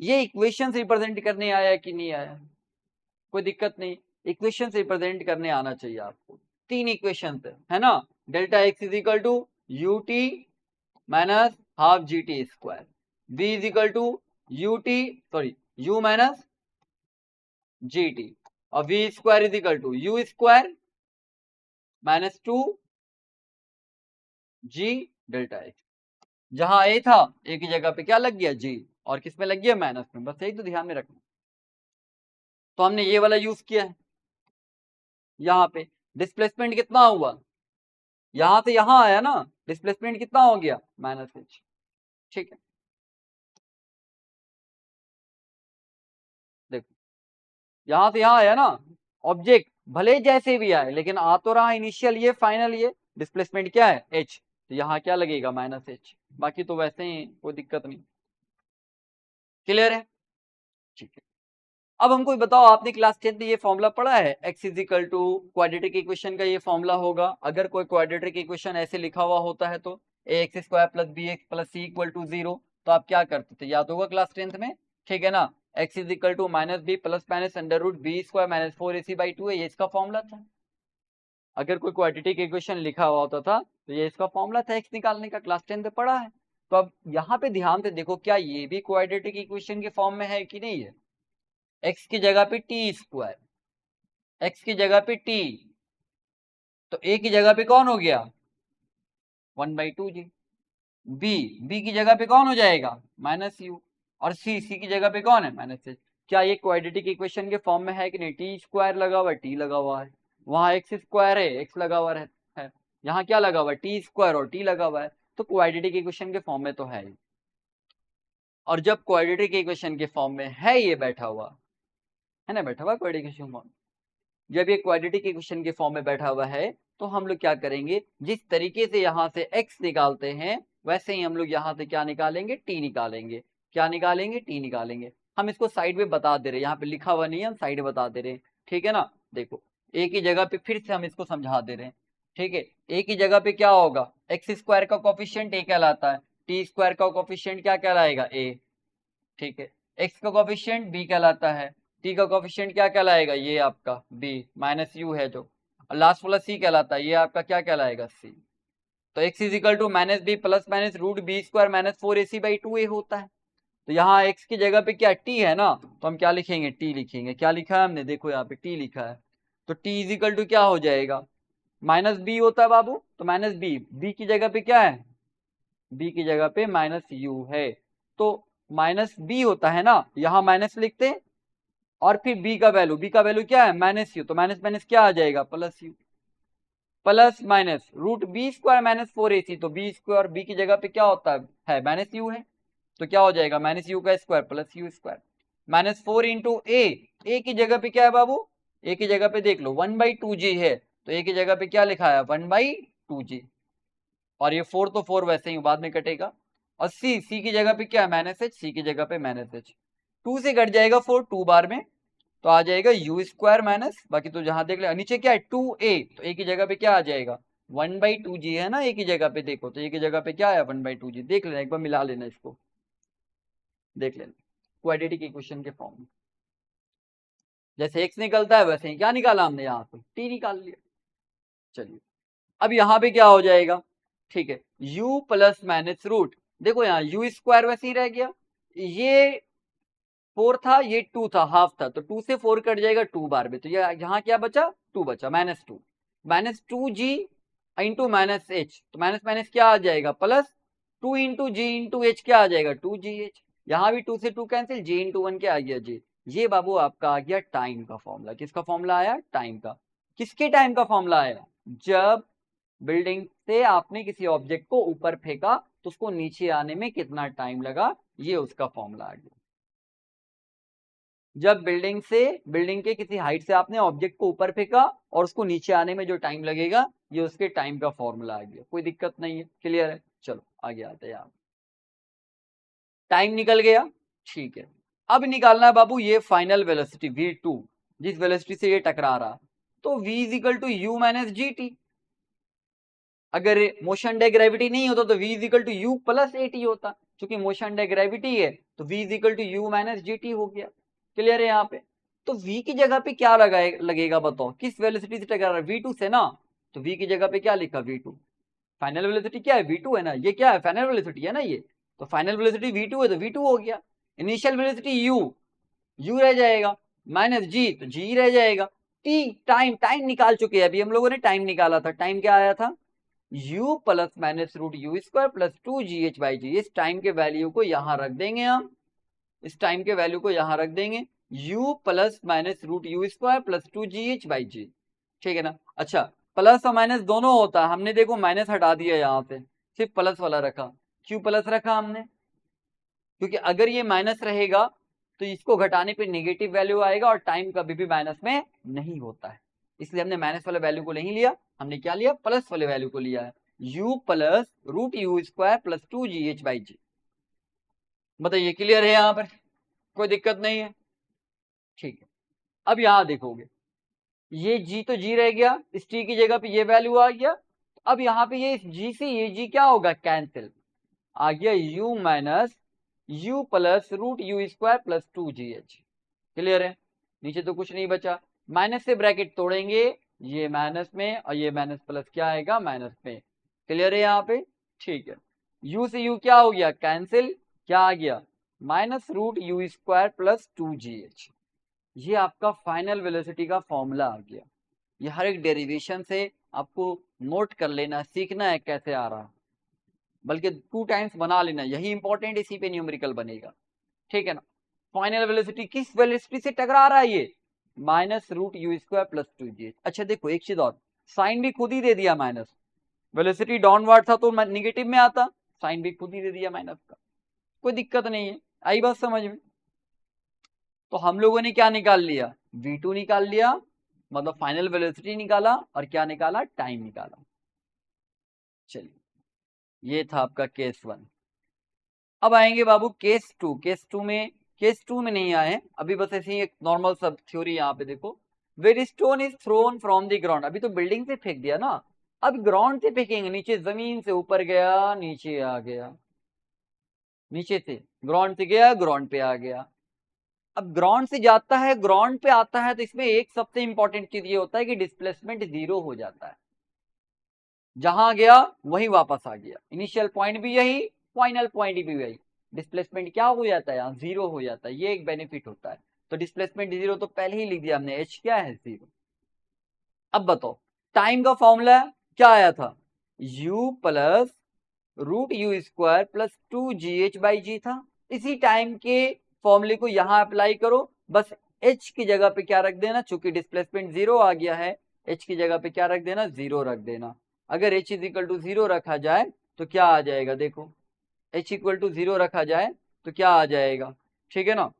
ये इक्वेशन रिप्रेजेंट करने आया कि नहीं आया, कोई दिक्कत नहीं, इक्वेशन रिप्रेजेंट करने आना चाहिए आपको, 3 इक्वेशन है ना, delta x is equal to u t minus half g t square, b is equal to u t, sorry u minus g t, और v square is equal to u square minus 2 g delta x, जहां a था a की जगह पे क्या लग गया, जी, और किस में लग गया, माइनस में, बस यही तो ध्यान में रखना। तो हमने ये वाला यूज किया है, यहाँ पे डिस्प्लेसमेंट कितना हुआ, यहां से यहां आया ना, डिस्प्लेसमेंट कितना हो गया, माइनस h, ठीक है। देखो यहां से यहां आया ना, ऑब्जेक्ट भले जैसे भी आए लेकिन आ तो रहा इनिशियल ये फाइनल ये, डिस्प्लेसमेंट क्या है, h, तो यहाँ क्या लगेगा, माइनस h, बाकी तो वैसे ही कोई दिक्कत नहीं, क्लियर है, ठीक है। अब हमको बताओ, आपने क्लास 10 में ये फॉर्मूला पढ़ा है, x is equal to quadratic equation का ये फॉर्मूला होगा, अगर कोई क्वाड्रेटिक इक्वेशन ऐसे लिखा हुआ होता है तो ax square plus b x plus c equal to 0, तो आप क्या करते थे, याद होगा क्लास 10 में, ठीक है ना, x is equal to minus b plus minus under root b square minus 4ac/2 है, ये इसका फॉर्मूला था। अगर कोई क्वाड्रेटिक इक्वेशन लिखा हुआ होता था तो ये इसका फॉर्मूला था x निकालने का, क्लास 10 में पढ़ा है। तो अब यहाँ पे ध्यान से देखो, क्या ये भी क्वाड्रेटिक इक्वेशन के फॉर्म में है कि नहीं है, x की जगह पे टी स्क्वायर, x की जगह पे t, तो a की जगह पे कौन हो गया, 1/2 जी, b की जगह पे कौन हो जाएगा, माइनस u, और c की जगह पे कौन है, माइनस h। क्या ये क्वाड्रेटिक इक्वेशन के फॉर्म में है कि नहीं? टी स्क्वायर लगा हुआ है, टी लगा हुआ है, वहां एक्स स्क्वायर है, एक्स लगा हुआ है, यहाँ क्या लगा हुआ है? टी स्क्वायर और टी लगा हुआ है, तो क्वाड्रेटिक इक्वेशन के फॉर्म में तो है। और जब क्वाड्रेटिक इक्वेशन के फॉर्म में है, ये बैठा हुआ है ना, बैठा हुआ क्वाड्रेटिक इक्वेशन फॉर्म, जब ये क्वाड्रेटिक इक्वेशन के फॉर्म में बैठा हुआ है, तो हम लोग क्या करेंगे, जिस तरीके से यहाँ से x निकालते हैं वैसे ही हम लोग यहाँ से क्या निकालेंगे? t निकालेंगे। क्या निकालेंगे? t निकालेंगे। हम इसको साइड में बता दे रहे हैं, यहाँ पे लिखा हुआ नहीं है, हम साइड में बता दे रहे हैं, ठीक है ना। देखो एक ही जगह पे फिर से हम इसको समझा दे रहे हैं, ठीक है। एक ही जगह पे क्या होगा? एक्स स्क्वायर का कोफिशिएंट a कहलाता है, टी स्क्वायर का कोफिशिएंट क्या कहलाएगा? a, ठीक है। एक्स का कोफिशिएंट b कहलाता है, टी का कोफिशिएंट क्या कहलाएगा? ये आपका b माइनस यू है जो, और लास्ट वाला c कहलाता है, ये आपका क्या कहलाएगा? c। तो x is equal to minus b plus minus root b square minus 4ac by 2a होता है। तो यहाँ x की जगह पे क्या t है ना, तो हम क्या लिखेंगे? t लिखेंगे। क्या लिखा है हमने? देखो यहाँ पे t लिखा है, तो t इज इक्वल टू क्या हो जाएगा? माइनस b होता है बाबू, तो माइनस b की जगह पे क्या है? b की जगह पे माइनस u है, तो माइनस b होता है ना, यहाँ माइनस लिखते हैं, और फिर b का वैल्यू क्या है? माइनस यू, तो माइनस माइनस क्या आ जाएगा? Plus u, plus minus root b square minus 4ac, तो बी स्क्वायर बी की जगह पे क्या होता है? माइनस यू है, तो क्या हो जाएगा? माइनस यू का square plus u square minus 4 into a की जगह पे क्या है बाबू? ए की जगह पे देख लो 1/2g है, तो ए की जगह पे क्या लिखा है? 1/2g, और ये 4 तो 4 वैसे ही बाद में कटेगा, और सी की जगह पे क्या है? माइनस एच, सी की जगह पे माइनस एच, 2 से कट जाएगा 4 2 बार में, तो आ जाएगा यू स्क्वायर माइनस, बाकी तो जहां देख ले नीचे क्या है? 2a, तो a की जगह पे क्या आ जाएगा? 1/2g है ना, a की जगह पे देखो, तो a की जगह पे क्या है? 1/2g। देख लेना, एक बार मिला लेना, इसको देख लेना क्वाड्रेटिक इक्वेशन के फॉर्म में, जैसे x निकलता है वैसे ही क्या निकाला हमने? यहाँ पे t निकाल लिया। चलिए अब यहाँ पे क्या हो जाएगा? ठीक है, u प्लस माइनस रूट, देखो यहाँ u स्क्वायर वैसे ही रह गया, ये 4 था, ये 2 था, हाफ था, तो 2 से 4 कट जाएगा 2 बार में, तो ये यहाँ क्या बचा? 2 बचा, -2 -2g इंटू माइनस एच, तो माइनस माइनस क्या आ जाएगा? प्लस 2 इंटू जी इंटू एच, क्या आ जाएगा? 2gh, यहाँ भी 2 से 2 कैंसिल, g इंटू 1 क्या आ गया? जी। ये बाबू आपका आ गया टाइम का फॉर्मूला। किसका फॉर्मूला आया? टाइम का। किसके टाइम का फॉर्मूला आया? जब बिल्डिंग से आपने किसी ऑब्जेक्ट को ऊपर फेंका तो उसको नीचे आने में कितना टाइम लगा, ये उसका फॉर्मूला आ गया। जब बिल्डिंग के किसी हाइट से आपने ऑब्जेक्ट को ऊपर फेंका और उसको नीचे आने में जो टाइम लगेगा, ये उसके टाइम का फॉर्मूला आ गया। कोई दिक्कत नहीं है, क्लियर है? चलो आगे आते हैं। आप टाइम निकल गया, ठीक है। अब निकालना है बाबू ये फाइनल वेलोसिटी v2, जिस वेलोसिटी से ये टकरा रहा, तो v is equal to u minus g t. अगर मोशन डे ग्रेविटी नहीं होता तो v is equal to u plus a t होता, क्योंकि मोशन डे ग्रेविटी है तो v is equal to u minus g t हो गया। क्लियर है यहाँ पे? तो v की जगह पे क्या लगेगा बताओ? किस वेलोसिटी से टकरा रहा है? v2 से ना, तो v की जगह पे क्या लिखा? v2। फाइनल वेलोसिटी क्या है? v2 है ना, ये क्या है? फाइनल वेलोसिटी है ना ये, तो फाइनल वेलोसिटी v2 है तो v2 हो गया। इनिशियल वेलोसिटी u रह जाएगा, माइनस जी तो जी रह जाएगा, t टाइम निकाल चुके हैं अभी हम लोगों ने, टाइम निकाला था। टाइम क्या आया था? u plus minus root u square plus 2gh by g. इस टाइम के वैल्यू को यहां रख देंगे हम, इस टाइम के वैल्यू को यहां रख देंगे, u plus minus root u square plus 2gh by g, ठीक है ना। अच्छा, प्लस और माइनस दोनों होता है, हमने देखो माइनस हटा दिया यहाँ से, सिर्फ प्लस वाला रखा। क्यों प्लस रखा हमने? क्योंकि अगर ये माइनस रहेगा तो इसको घटाने पे नेगेटिव वैल्यू आएगा, और टाइम कभी भी माइनस में नहीं होता है, इसलिए हमने माइनस वाले वैल्यू को नहीं लिया, हमने क्या लिया? प्लस वाले वैल्यू को लिया है, u plus root u square plus 2gh by g. बताइए क्लियर है यहाँ पर? कोई दिक्कत नहीं है, ठीक है। अब यहां देखोगे ये g तो g रह गया, इस t की जगह पे ये वैल्यू आ गया, अब यहाँ पे ये g से ये g क्या होगा? कैंसिल, आ गया u minus u plus root u square plus 2gh। Clear है? नीचे तो कुछ नहीं बचा, माइनस से ब्रैकेट तोड़ेंगे, ये माइनस में और ये माइनस प्लस क्या आएगा? माइनस में। क्लियर है यहाँ पे? ठीक है, u से u क्या हो गया? कैंसिल, क्या आ गया? Minus root u square plus 2gh। ये आपका फाइनल वेलोसिटी का फॉर्मूला आ गया। ये हर एक डेरिवेशन से आपको नोट कर लेना, सीखना है कैसे आ रहा, बल्कि 2 टाइम्स बना लेना, यही इंपॉर्टेंट, इसी पे न्यूमेरिकल बनेगा, ठीक है ना। फाइनल वेलोसिटी किस वेलोसिटी से टकरा रहा है ये, minus root u square plus 2g। अच्छा देखो एक चीज और, साइन भी खुद ही दे दिया माइनस, वेलोसिटी डाउनवर्ड था तो निगेटिव में आता, साइन भी खुद ही दे दिया माइनस का, कोई दिक्कत नहीं है। आई बात समझ में? तो हम लोगों ने क्या निकाल लिया, v2 निकाल लिया, मतलब फाइनल वेलोसिटी निकाला, और क्या निकाला, टाइम निकाला। चलिए ये था आपका केस 1। अब आएंगे बाबू केस 2। केस टू में नहीं आए, अभी बस ऐसे ही एक नॉर्मल सब थ्योरी यहाँ पे देखो। Where stone is thrown from the ground, अभी तो बिल्डिंग से फेंक दिया ना, अब ग्राउंड से फेंकेंगे, नीचे जमीन से ऊपर गया, नीचे आ गया, नीचे से ग्राउंड से गया, ग्राउंड पे आ गया। अब ग्राउंड से जाता है, ग्राउंड पे आता है, तो इसमें एक सबसे इंपॉर्टेंट चीज ये होता है कि डिस्प्लेसमेंट 0 हो जाता है, जहां गया वहीं वापस आ गया, इनिशियल पॉइंट भी यही, फाइनल पॉइंट भी यही, डिस्प्लेसमेंट क्या हो जाता है, यहाँ 0 हो जाता है, ये एक बेनिफिट होता है। तो डिस्प्लेसमेंट 0 तो पहले ही लिख दिया हमने, एच क्या है, 0। अब बताओ टाइम का फॉर्मूला क्या आया था, u plus root u square plus 2gh/g था। इसी टाइम के फॉर्मूले को यहां अप्लाई करो, बस h की जगह पे क्या रख देना, चूंकि डिस्प्लेसमेंट 0 आ गया है, h की जगह पे क्या रख देना, 0 रख देना। अगर h इक्वल टू 0 रखा जाए तो क्या आ जाएगा, देखो h इक्वल टू 0 रखा जाए तो क्या आ जाएगा, ठीक है ना।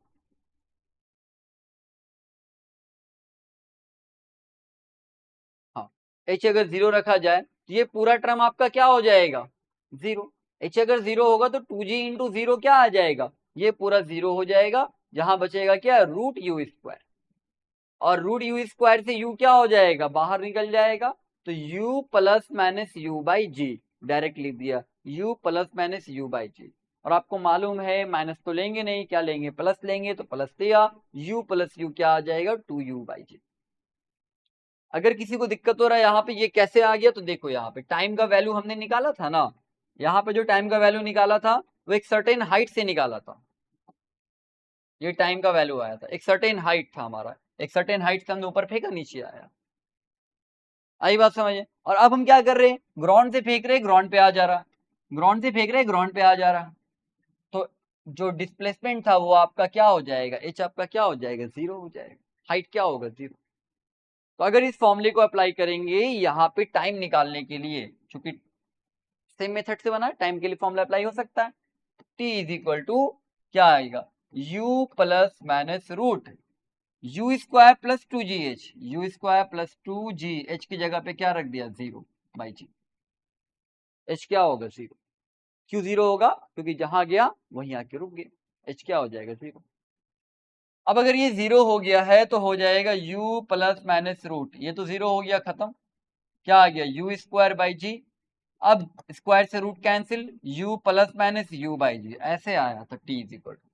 हाँ, h अगर 0 रखा जाए तो ये पूरा टर्म आपका क्या हो जाएगा, 0। h अगर 0 होगा तो 2g इंटू 0 क्या आ जाएगा, ये पूरा 0 हो जाएगा, जहां बचेगा क्या, रूट यू स्क्वायर, और रूट यू स्क्वायर से u क्या हो जाएगा, बाहर निकल जाएगा, तो u plus minus u by g, direct लिख दिया u plus minus u by g. और आपको मालूम है माइनस तो लेंगे नहीं, क्या लेंगे, प्लस लेंगे, तो प्लस दिया, u प्लस यू क्या आ जाएगा, 2u बाई जी। अगर किसी को दिक्कत हो रहा है यहाँ पे ये कैसे आ गया, तो देखो यहाँ पे टाइम का वैल्यू हमने निकाला था ना, यहाँ पे जो टाइम का वैल्यू निकाला था वो एक सर्टेन हाइट से निकाला था, ये टाइम का वैल्यू आया था, एक सर्टेन हाइट था हमारा, एक सर्टेन हाइट से हमने ऊपर फेंका, नीचे आया। आई बात समझे। और अब हम क्या कर रहे हैं, ग्राउंड से फेंक रहे, ग्राउंड पे आ जा रहा, ग्राउंड से फेंक रहे, ग्राउंड पे आ जा रहा, तो जो डिस्प्लेसमेंट था वो आपका क्या हो जाएगा, एच आपका क्या हो जाएगा, 0 हो जाएगा, हाइट क्या होगा, 0। तो अगर इस फॉर्मूले को अप्लाई करेंगे यहाँ पे टाइम निकालने के लिए, चूंकि सेम मेथड से बना, टाइम के लिए फॉर्मूला अप्लाई हो सकता है, t इज इक्वल टू क्या आएगा, u plus minus root u square plus 2gh, u square plus 2gh की जगह पे क्या रख दिया, 0 बाई जी, h क्या होगा, 0। क्यों 0 होगा, क्योंकि जहां गया वहीं आके रुक गया, h क्या हो जाएगा, 0। अब अगर ये 0 हो गया है तो हो जाएगा u प्लस माइनस रूट, ये तो 0 हो गया, खत्म, क्या आ गया, यू स्क्वायर बाई जी, अब स्क्वायर से root cancel, u plus minus u by g, ऐसे आया था t is equal to,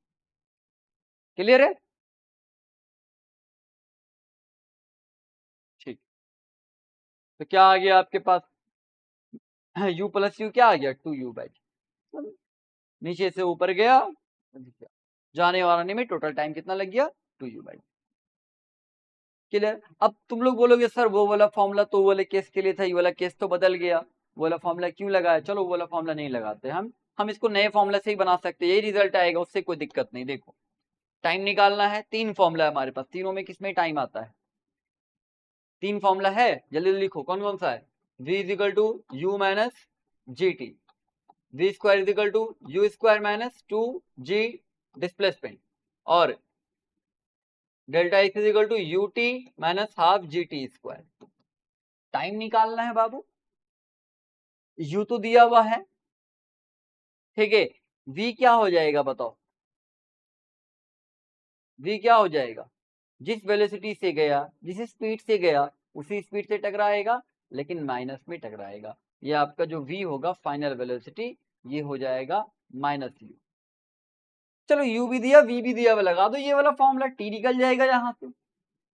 clear है, ठीक। तो क्या आ गया आपके पास, u प्लस यू क्या आ गया, 2u बाई जी, नीचे से ऊपर गया, जाने और आने में टोटल टाइम कितना लग गया, 2u बाई। क्लियर। अब तुम लोग बोलोगे सर वो वाला फॉर्मूला तो वो वाले केस के लिए था, ये वाला केस तो बदल गया, वो वाला फॉर्मूला क्यों लगाया, चलो वो वाला फॉर्मूला नहीं लगाते हम इसको नए फॉर्मूला से ही बना सकते हैं, यही रिजल्ट आएगा, उससे कोई दिक्कत नहीं। देखो टाइम निकालना है, 3 फॉर्मूला है हमारे पास, तीनों में किसमें टाइम आता है, 3 फॉर्मूला है, जल्दी जल्दी लिखो कौन कौन सा है, v is equal to u minus g t, v square is equal to u square minus 2g displacement, और delta x is equal to u t minus half g t square. Time निकालना है बाबू, u तो दिया हुआ है, ठीक है, v क्या हो जाएगा बताओ, v क्या हो जाएगा, जिस वेलोसिटी से गया, जिस स्पीड से गया उसी स्पीड से टकराएगा, लेकिन माइनस में टकराएगा, ये आपका जो v होगा फाइनल वेलोसिटी, ये हो जाएगा माइनस u। चलो u भी दिया, v भी दिया, लगा दो ये वाला फॉर्मूला, t निकल जाएगा, यहाँ से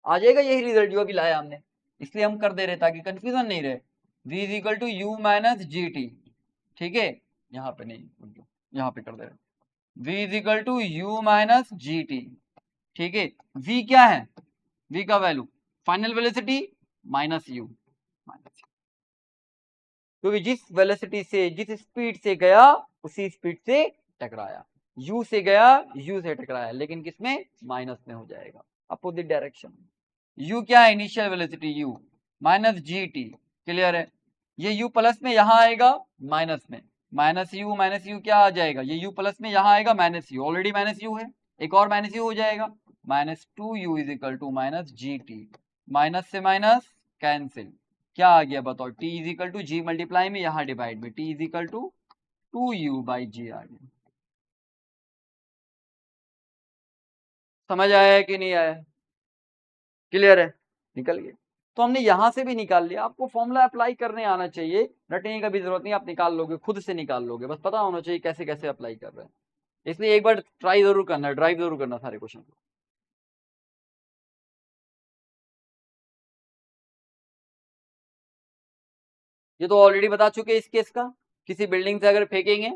आ जाएगा यही रिजल्ट जो अभी लाया हमने, इसलिए हम कर दे रहे ताकि कंफ्यूजन नहीं रहे, v is equal to u minus g t, ठीक है, यहाँ पे नहीं, यहाँ पे कर दे रहे, v is equal to u minus g t, ठीक है, v क्या है, v का value final velocity minus u, क्योंकि जिस वेलोसिटी से, जिस स्पीड से गया उसी स्पीड से टकराया, u से गया, u से टकराया, लेकिन किसमें, माइनस में हो जाएगा, अपोजिट डायरेक्शन। u क्या है, initial velocity u minus g T, clear है। ये u प्लस में यहाँ आएगा माइनस में, माइनस यू क्या आ जाएगा, ये u प्लस में यहाँ आएगा minus u, already minus u है, एक और माइनस यू हो जाएगा, minus 2u is equal to minus g t, minus से माइनस कैंसिल, क्या आ गया बताओ, t is equal to g multiply में यहाँ डिवाइड में, t is equal to 2u by g आ गया। समझ आया है कि नहीं आया, क्लियर है, निकल गया। तो हमने यहां से भी निकाल लिया, आपको फॉर्मूला अप्लाई करने आना चाहिए, रटने का भी जरूरत नहीं, आप निकाल लोगे, खुद से निकाल लोगे, बस पता होना चाहिए कैसे कैसे अप्लाई कर रहे हैं, इसलिए एक बार ट्राई जरूर करना, ड्राइव जरूर करना सारे क्वेश्चन को। ये तो ऑलरेडी बता चुके इस केस का, किसी बिल्डिंग से अगर फेंकेंगे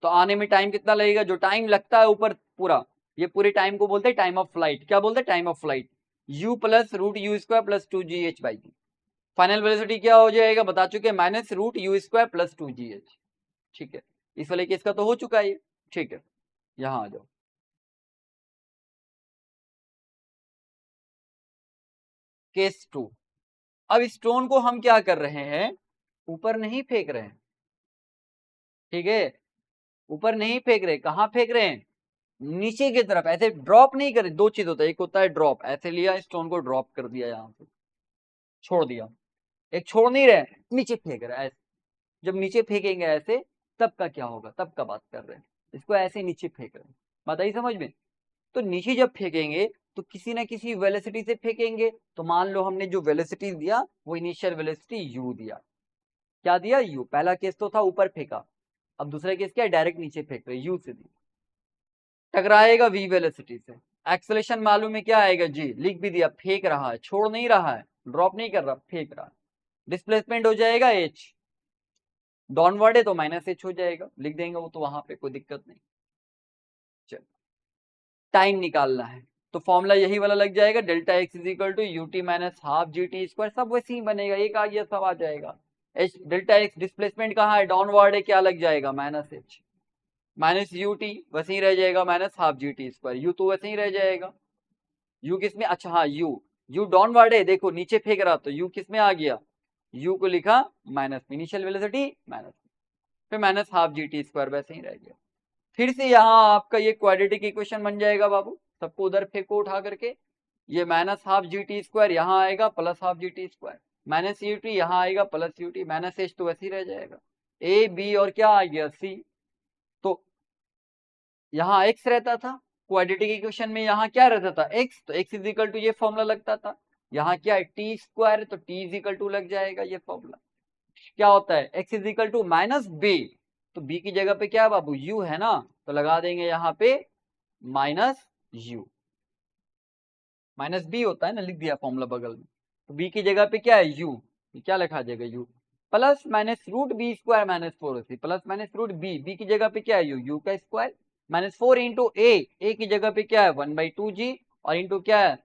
तो आने में टाइम कितना लगेगा, जो टाइम लगता है ऊपर पूरा, ये पूरे टाइम को बोलते हैं टाइम ऑफ फ्लाइट, क्या बोलते हैं, time of flight, u plus root u square plus 2gh by g. Final velocity क्या हो जाएगा बता चुके, minus root u square plus 2gh, ठीक है, इस वाले केस का तो हो चुका है, ठीक है, यहां आ जाओ। केस 2, अब स्टोन को हम क्या कर रहे हैं, ऊपर नहीं फेंक रहे हैं, ठीक है, ऊपर नहीं फेंक रहे, कहां फेंक रहे हैं, नीचे की तरफ, ऐसे ड्रॉप नहीं करे, दो चीज होता है, एक होता है ड्रॉप, ऐसे लिया स्टोन को ड्रॉप कर दिया, यहां से छोड़ दिया, एक छोड़ नहीं रहे, नीचे फेंक रहे ऐसे, जब नीचे फेंकेंगे ऐसे तब का क्या होगा, तब का बात कर रहे हैं, इसको ऐसे नीचे फेंक रहे हैं, बात आई समझ में। तो नीचे जब फेंकेंगे तो किसी ना किसी वेलोसिटी से फेंकेंगे, तो मान लो हमने जो वेलोसिटी दिया वो इनिशियल वेलोसिटी u दिया, क्या दिया u, पहला केस तो था ऊपर फेंका, अब दूसरा केस क्या है, डायरेक्ट नीचे फेंक रहे, u से दिया, टकराएगा v वेलोसिटी से, एक्सेलरेशन मालूम है क्या आएगा g, लिख भी दिया, फेंक रहा है, छोड़ नहीं रहा है, ड्रॉप नहीं कर रहा, फेंक रहा है, डिस्प्लेसमेंट हो जाएगा h, डाउनवर्ड है तो माइनस h हो जाएगा, लिख देंगे वो तो, वहां पे कोई दिक्कत नहीं। चल, टाइम निकालना है तो फॉर्मूला यही वाला लग जाएगा, delta x is equal to u t minus half g t square, सब वैसे ही बनेगा, एक आ गया सब आ जाएगा। एच डेल्टा एक्स डिस्प्लेसमेंट कहाँ है, डाउनवर्ड है, क्या लग जाएगा, minus h, minus U T वैसे ही रह जाएगा, minus half g t square, you तो वैसे ही रह जाएगा, यू किस में, अच्छा हाँ यू डाउनवर्ड है, देखो नीचे फेंक रहा तो यू किस में आ गया, यू को लिखा माइनस में, इनिशियल वेलोसिटी माइनस, फिर minus half g t square वैसे ही रह गया। फिर से यहाँ आपका ये क्वाड्रेटिक इक्वेशन बन जाएगा बाबू, सबको उधर फेंको उठा करके, ये minus half g t square यहाँ आएगा plus half g t square, minus U T यहाँ आएगा plus you t, minus H तो वैसे ही रह जाएगा, ए बी और क्या आ गया सी, तो यहाँ एक्स रहता था, क्वाड्रेटिक इक्वेशन में यहाँ क्या रहता था एक्स, तो एक्स इज इक्वल टू ये फॉर्मूला लगता था, यहाँ क्या है टी स्क्वायर, तो टी इज इक्वल टू लग जाएगा ये फॉर्मूला, क्या होता है x is equal to minus b, तो बी की जगह पे क्या है बाबू, यू है ना, तो लगा देंगे यहाँ पे माइनस यू, माइनस बी होता है ना, लिख दिया फॉर्मूला बगल में, तो बी की जगह पे क्या है यू, क्या लिखा जाएगा u, plus minus root b square minus 4ac, plus minus root b की जगह पे क्या है यू का स्क्वायर, माइनस 4 इंटू ए की जगह पे क्या है 1/2g, और इंटू क्या है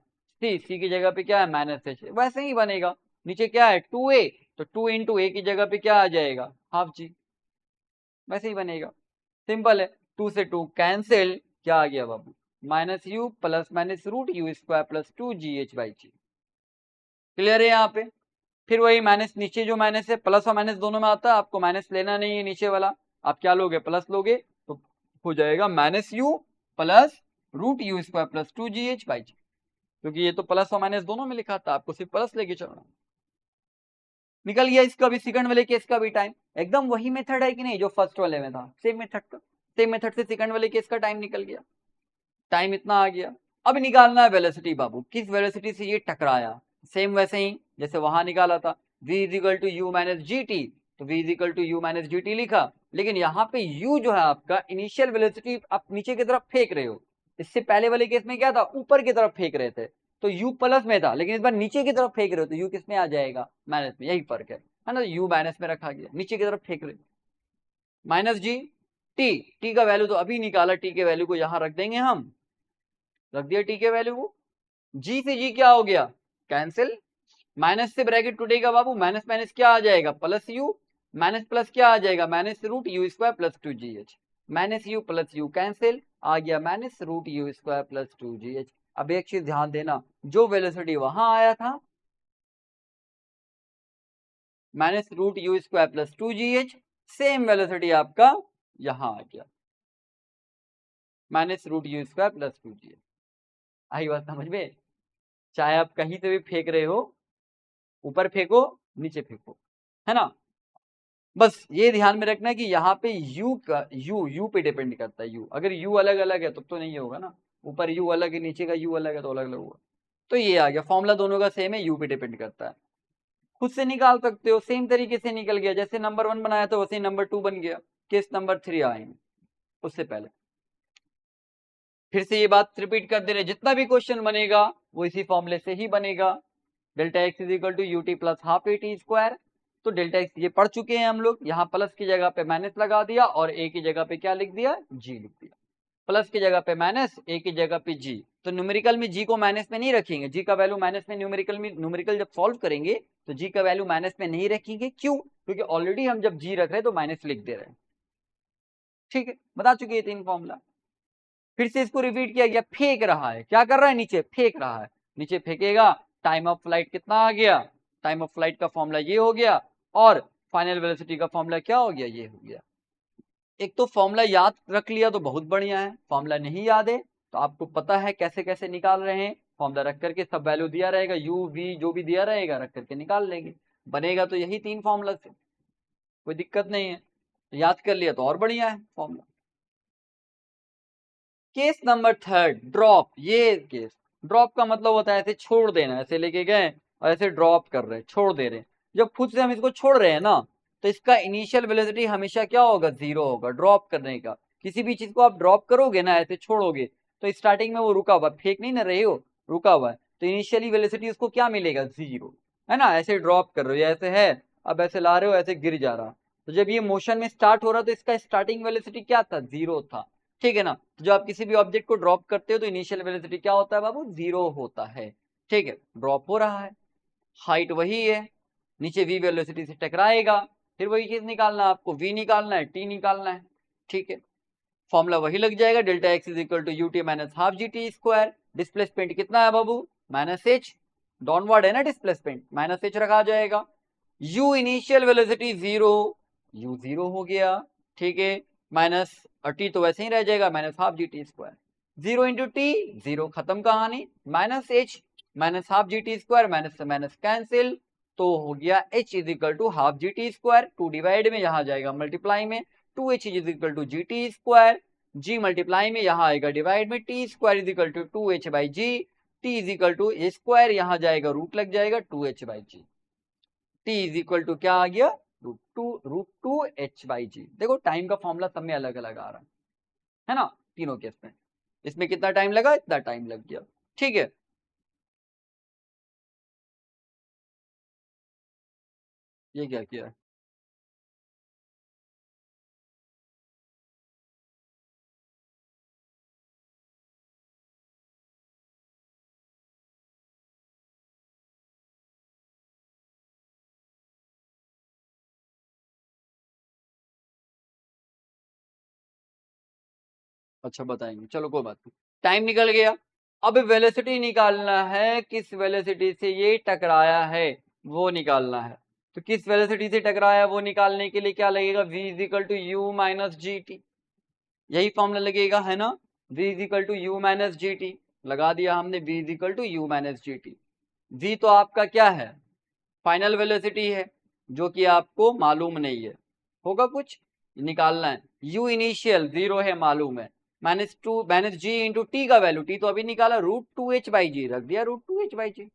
सी की जगह पे क्या है माइनस एच, वैसे ही बनेगा, नीचे क्या है 2a, तो 2 इंटू ए की जगह पे क्या आ जाएगा हाफ जी, वैसे ही बनेगा, सिंपल है, 2 से 2 कैंसिल, क्या आ गया बाबू, minus u plus minus root u square plus 2gh by g, clear है यहाँ पे। फिर वही माइनस, नीचे जो माइनस है प्लस और माइनस दोनों में आता है, आपको माइनस लेना नहीं है नीचे वाला, आप क्या लोगे प्लस लोगे, तो हो जाएगा minus u plus root u square plus 2gh by g, क्योंकि ये तो प्लस और माइनस दोनों में लिखा था, आपको सिर्फ प्लस लेके चलना, निकल गया इसका भी, सेकंड वाले केस का भी टाइम, एकदम वही मेथड है कि नहीं जो फर्स्ट वाले में था, सेम मेथड का, सेम मेथड से सेकंड वाले केस का टाइम निकल गया, टाइम इतना आ गया। अब निकालना है वेलोसिटी बाबू, किस वेलोसिटी से ये टकराया, सेम वैसे ही जैसे वहां निकाला था, v is equal to u minus g t, तो v is equal to u minus g t लिखा, लेकिन यहाँ पे u जो है आपका इनिशियल वेलोसिटी आप नीचे की तरफ फेंक रहे हो, इससे पहले वाले केस में क्या था ऊपर की तरफ फेंक रहे थे, तो u प्लस में था, लेकिन इस बार नीचे की तरफ फेंक रहे हो तो u किस में आ जाएगा माइनस में, यही फर्क है ना, u माइनस में रखा गया, नीचे की तरफ फेंक रहे, माइनस जी टी का वैल्यू तो अभी निकाला, टी के वैल्यू को यहाँ रख देंगे हम, रख दिया टी के वैल्यू को, जी से जी क्या हो गया कैंसिल, माइनस से ब्रैकेट टूटेगा बाबू, माइनस माइनस क्या आ जाएगा प्लस यू, माइनस प्लस क्या आ जाएगा minus root u square plus 2gh, minus u plus u cancel, आ गया minus root u square plus 2gh। अब एक चीज ध्यान देना, जो वेलोसिटी वहां आया था minus root u square plus 2gh, same velocity आपका यहां आ गया minus root u square plus 2gh। आई बात समझ में? चाहे आप कहीं से भी फेंक रहे हो, ऊपर फेंको नीचे फेंको, है ना, बस ये ध्यान में रखना है कि यहाँ पे u का u पे डिपेंड करता है। u अगर u अलग अलग है तो नहीं होगा ना, ऊपर u अलग है नीचे का u अलग है तो अलग अलग होगा। तो ये आ गया फॉर्मूला, दोनों का सेम है, u पे डिपेंड करता है। खुद से निकाल सकते हो, सेम तरीके से निकल गया, जैसे नंबर 1 बनाया था वैसे ही नंबर 2 बन गया। केस नंबर 3 आएंगे उससे पहले फिर से ये बात रिपीट कर दे रहे, जितना भी क्वेश्चन बनेगा वो इसी फॉर्मूले से ही बनेगा। Delta x is equal to u t plus half a t square. तो डेल्टा एक्स ये पढ़ चुके हैं हम लोग, यहाँ प्लस की जगह पे माइनस लगा दिया और ए की जगह पे क्या लिख दिया, जी लिख दिया। प्लस की जगह पे माइनस, ए की जगह पे जी। तो न्यूमेरिकल में जी को माइनस में नहीं रखेंगे, जी का वैल्यू माइनस में न्यूमेरिकल जब सॉल्व करेंगे तो जी का वैल्यू माइनस में नहीं रखेंगे। क्यों? क्योंकि ऑलरेडी हम जब जी रख रहे हैं तो माइनस लिख दे रहे हैं। ठीक है, बता चुके हैं 3 फॉर्मूला। फिर से इसको रिपीट किया गया, फेंक रहा है, क्या कर रहा है, नीचे फेंक रहा है, नीचे फेंकेगा, टाइम ऑफ फ्लाइट कितना आ गया, टाइम ऑफ फ्लाइट का फॉर्मूला ये हो गया, और फाइनल वेलोसिटी का फॉर्मूला क्या हो गया, ये हो गया। एक तो फॉर्मूला याद रख लिया तो बहुत बढ़िया है, फॉर्मूला नहीं याद है तो आपको पता है कैसे कैसे निकाल रहे हैं, फॉर्मूला रख करके सब वैल्यू दिया रहेगा, यू वी जो भी दिया रहेगा रख करके निकाल लेंगे, बनेगा तो यही 3 फॉर्मूला से, कोई दिक्कत नहीं है। याद कर लिया तो और बढ़िया है फॉर्मूला। Case number 3 drop. ये केस ड्रॉप का मतलब होता है ऐसे छोड़ देना, ऐसे लेके गए और ऐसे ड्रॉप कर रहे हैं, छोड़ दे रहे हैं। जब खुद से हम इसको छोड़ रहे हैं ना तो इसका इनिशियल वेलोसिटी हमेशा क्या होगा, 0 होगा। ड्रॉप करने का, किसी भी चीज को आप ड्रॉप करोगे ना, ऐसे छोड़ोगे तो स्टार्टिंग में वो रुका हुआ, फेंक नहीं ना रहे हो, रुका हुआ है, तो इनिशियली वेलोसिटी उसको क्या मिलेगा, 0, है ना। ऐसे ड्रॉप कर रहे हो, ऐसे है, अब ऐसे ला रहे हो, ऐसे गिर जा रहा, तो जब ये मोशन में स्टार्ट हो रहा तो इसका स्टार्टिंग वेलोसिटी क्या था, 0 था। ठीक है ना, तो जब आप किसी भी ऑब्जेक्ट को ड्रॉप करते हो तो इनिशियल वेलोसिटी क्या होता है बाबू, 0 होता है। ठीक है, ड्रॉप हो रहा है, हाइट वही है, नीचे v वेलोसिटी से टकराएगा, फिर वही चीज निकालना है आपको, v निकालना है, t निकालना है। ठीक है, फॉर्मूला वही लग जाएगा, delta x is equal to u t minus half g t square. Displacement कितना है बाबू, माइनस एच, डाउनवर्ड है ना डिस्प्लेसमेंट, माइनस एच रखा जाएगा। u इनिशियल वेलोसिटी 0, u 0 हो गया। ठीक है, माइनस टी तो वैसे ही रह जाएगा, minus half g t square, 0 into t 0, खत्म कहानी, minus h minus half g t square, minus से माइनस कैंसिल, तो हो गया h is equal to half g t square, 2 divide में यहाँ जाएगा मल्टीप्लाई में, 2h is equal to g t square, g multiply में यहाँ आएगा डिवाइड में, t square is equal to 2h by g, t is equal to A square, यहाँ जाएगा रूट लग जाएगा 2h by g, t is equal to क्या आ गया, root two h by g. देखो टाइम का फॉर्मूला सब में अलग अलग आ रहा है ना, तीनों केस में, इसमें कितना टाइम लगा, इतना टाइम लग गया। ठीक है, ये क्या किया, अच्छा बताएंगे, चलो कोई बात नहीं, टाइम निकल गया। अब वेलोसिटी निकालना है, किस वेलोसिटी से ये टकराया है वो निकालना है। तो किस वेलोसिटी से टकराया वो निकालने के लिए क्या लगेगा, v is equal to u minus g t, यही फॉर्मूला लगेगा, है ना। v is equal to u minus g t लगा दिया हमने, v is equal to u minus g t. v तो आपका क्या है, फाइनल वेलोसिटी है, जो कि आपको मालूम नहीं है, होगा कुछ निकालना है। u इनिशियल 0 है मालूम है, माइनस जी इंटू टी का वैल्यू, टी तो अभी निकाला, रूट टू एच बाई जी रख दिया, रूट टू एच बाई जी,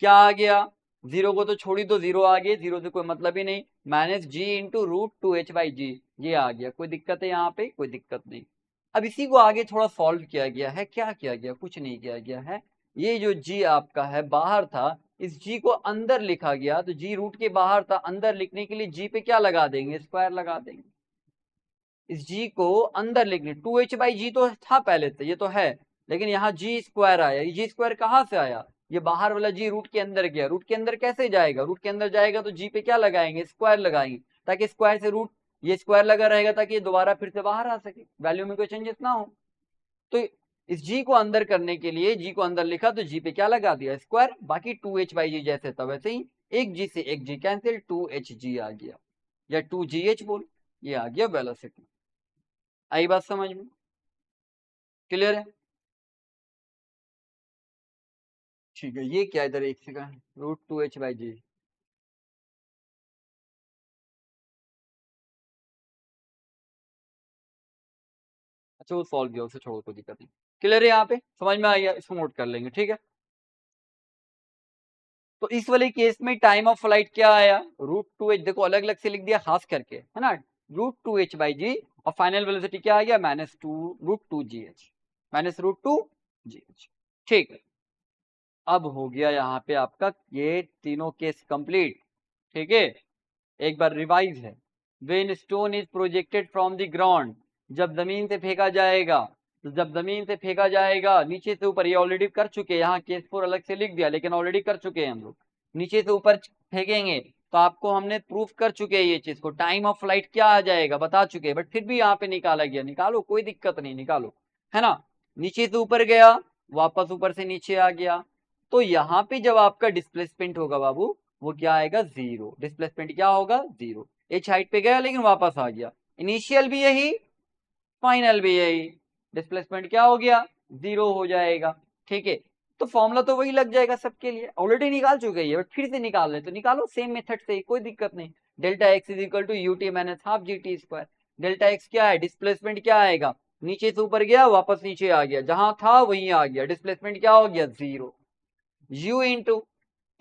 क्या आ गया, 0 को तो छोड़ी दो, 0 आ गया, 0 से कोई मतलब ही नहीं, minus g into root two h by g, ये आ गया। कोई दिक्कत है यहाँ पे, कोई दिक्कत नहीं। अब इसी को आगे थोड़ा सॉल्व किया गया है, क्या किया गया, कुछ नहीं किया गया है, ये जो जी आपका है बाहर था, इस जी को अंदर लिखा गया, तो जी रूट के बाहर था, अंदर लिखने के लिए जी पे क्या लगा देंगे, स्क्वायर लगा देंगे। इस जी को अंदर लिखने, 2h बाई जी तो था पहले से, ये तो है, लेकिन यहाँ जी स्क्वायर आया, ये जी स्क्वायर कहाँ से आया, ये बाहर वाला जी रूट के अंदर गया, रूट के अंदर कैसे जाएगा, रूट के अंदर जाएगा तो जी पे क्या लगाएंगे, स्क्वायर लगाएंगे, ताकि स्क्वायर से रूट, ये स्क्वायर लगा रहेगा ताकि ये दोबारा फिर से बाहर आ सके, वैल्यू में कोई चेंजेस ना हो। तो इस g को अंदर करने के लिए g को अंदर लिखा तो g पे क्या लगा दिया स्क्वायर, बाकी 2h/g जैसे था वैसे ही, एक g से एक g कैंसिल, 2hg आ गया या 2gh बोल, ये आ गया वेलोसिटी। आई बात समझ में? क्लियर है? ठीक है, ये क्या इधर एक सेकंड, √2h/g, अच्छा वो सॉल्व किया, उसे छोड़ो, कोई दिक्कत नहीं। क्लियर है? यहाँ पे समझ में आ गया, इसको नोट कर लेंगे, ठीक है। तो इस वाले केस में टाइम ऑफ फ्लाइट क्या आया, √2h, देखो अलग अलग से लिख दिया खास करके, है ना, √2h/g, और फाइनल वेलोसिटी क्या आ गया, -2√2gh, -√2gh। ठीक है, अब हो गया यहाँ पे आपका ये तीनों केस कंप्लीट, ठीक है। एक बार रिवाइज है, when stone is projected from the ground, जब जमीन से फेंका जाएगा, तो जब जमीन से फेंका जाएगा नीचे से ऊपर, ये ऑलरेडी कर चुके हैं, यहाँ केस 4 अलग से लिख दिया, लेकिन ऑलरेडी कर चुके हैं हम लोग, नीचे से ऊपर फेंकेंगे तो आपको हमने प्रूफ कर चुके हैं ये चीज को, टाइम ऑफ फ्लाइट क्या आ जाएगा बता चुके हैं, बट फिर भी यहाँ पे निकाला गया, निकालो कोई दिक्कत नहीं, निकालो, है ना। नीचे से ऊपर गया, वापस ऊपर से नीचे आ गया, तो यहाँ पे जब आपका डिस्प्लेसमेंट होगा बाबू, वो क्या आएगा, 0, डिस्प्लेसमेंट क्या होगा, 0, h हाइट पे गया लेकिन वापस आ गया, इनिशियल भी यही, फाइनल भी यही, डिस्प्लेसमेंट क्या हो गया, 0 हो जाएगा, ठीक है। तो फॉर्मूला तो वही लग जाएगा सबके लिए, ऑलरेडी निकाल चुके हैं, बट फिर से निकाल रहे तो निकालो सेम मेथड से, कोई दिक्कत नहीं। Delta x is equal to ut minus half gt square, delta x क्या है, डिस्प्लेसमेंट क्या आएगा, नीचे से ऊपर गया वापस नीचे आ गया, जहां था वहीं आ गया, डिस्प्लेसमेंट क्या हो गया, 0, u इंटू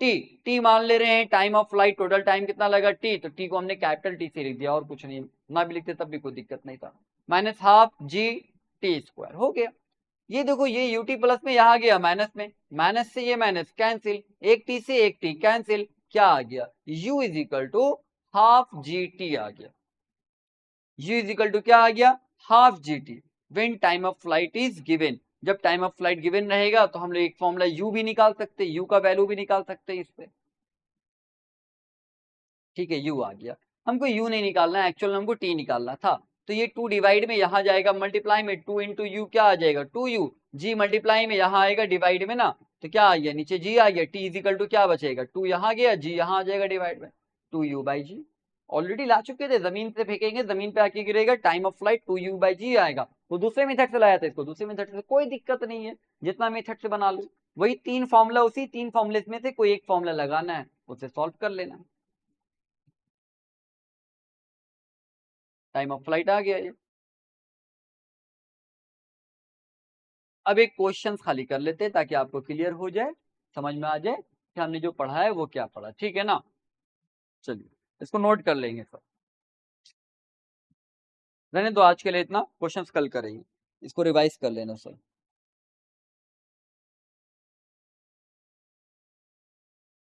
टी, टी मान ले रहे हैं time of flight, total time कितना लगा टी, तो टी को हमने कैपिटल टी से लिख दिया, और कुछ नहीं, ना भी लिखते तब भी कोई दिक्कत नहीं था, -12 g t स्क्वायर हो गया। ये देखो ये यूटी प्लस में यहाँ गया माइनस में, माइनस से ये माइनस कैंसिल, एक टी से एक टी कैंसिल, क्या आ गया, u is equal to half g t आ गया, u इज इक्वल टू क्या आ गया, half g t, when time of flight is given, जब टाइम ऑफ फ्लाइट गिवन रहेगा तो हम लोग एक फॉर्मूला u भी निकाल सकते हैं, u का वैल्यू भी निकाल सकते हैं इस पे, ठीक है, u आ गया। हमको u नहीं निकालना है, एक्चुअल हमको t निकालना था, तो ये 2 डिवाइड में यहाँ जाएगा मल्टीप्लाई में, 2 इंटू यू क्या आ जाएगा, 2u, g मल्टीप्लाई में यहाँ आएगा डिवाइड में ना, तो क्या आ गया, नीचे g आ गया, t इजिकल टू क्या बचेगा, 2 यहाँ गया, g यहाँ आ जाएगा डिवाइड में, 2u/g, ऑलरेडी ला चुके थे, जमीन से फेंकेंगे जमीन पे आके गिरेगा, टाइम ऑफ फ्लाइट 2u/g आएगा, वो दूसरे मेथड से लाया था इसको, दूसरे मेथड से कोई दिक्कत नहीं है, जितना मेथड से बना लो, वही 3 फॉर्मूला, उसी 3 फॉर्मूले में से कोई एक फॉर्मूला लगाना है, उसे सॉल्व कर लेना, टाइम ऑफ फ्लाइट आ गया ये। अब एक क्वेश्चन खाली कर लेते हैं ताकि आपको क्लियर हो जाए, समझ में आ जाए कि हमने जो पढ़ा है वो क्या पढ़ा, ठीक है ना। चलिए इसको नोट कर लेंगे सर, रहने दो आज के लिए इतना, क्वेश्चंस कल करेंगे, इसको रिवाइज कर लेना सर।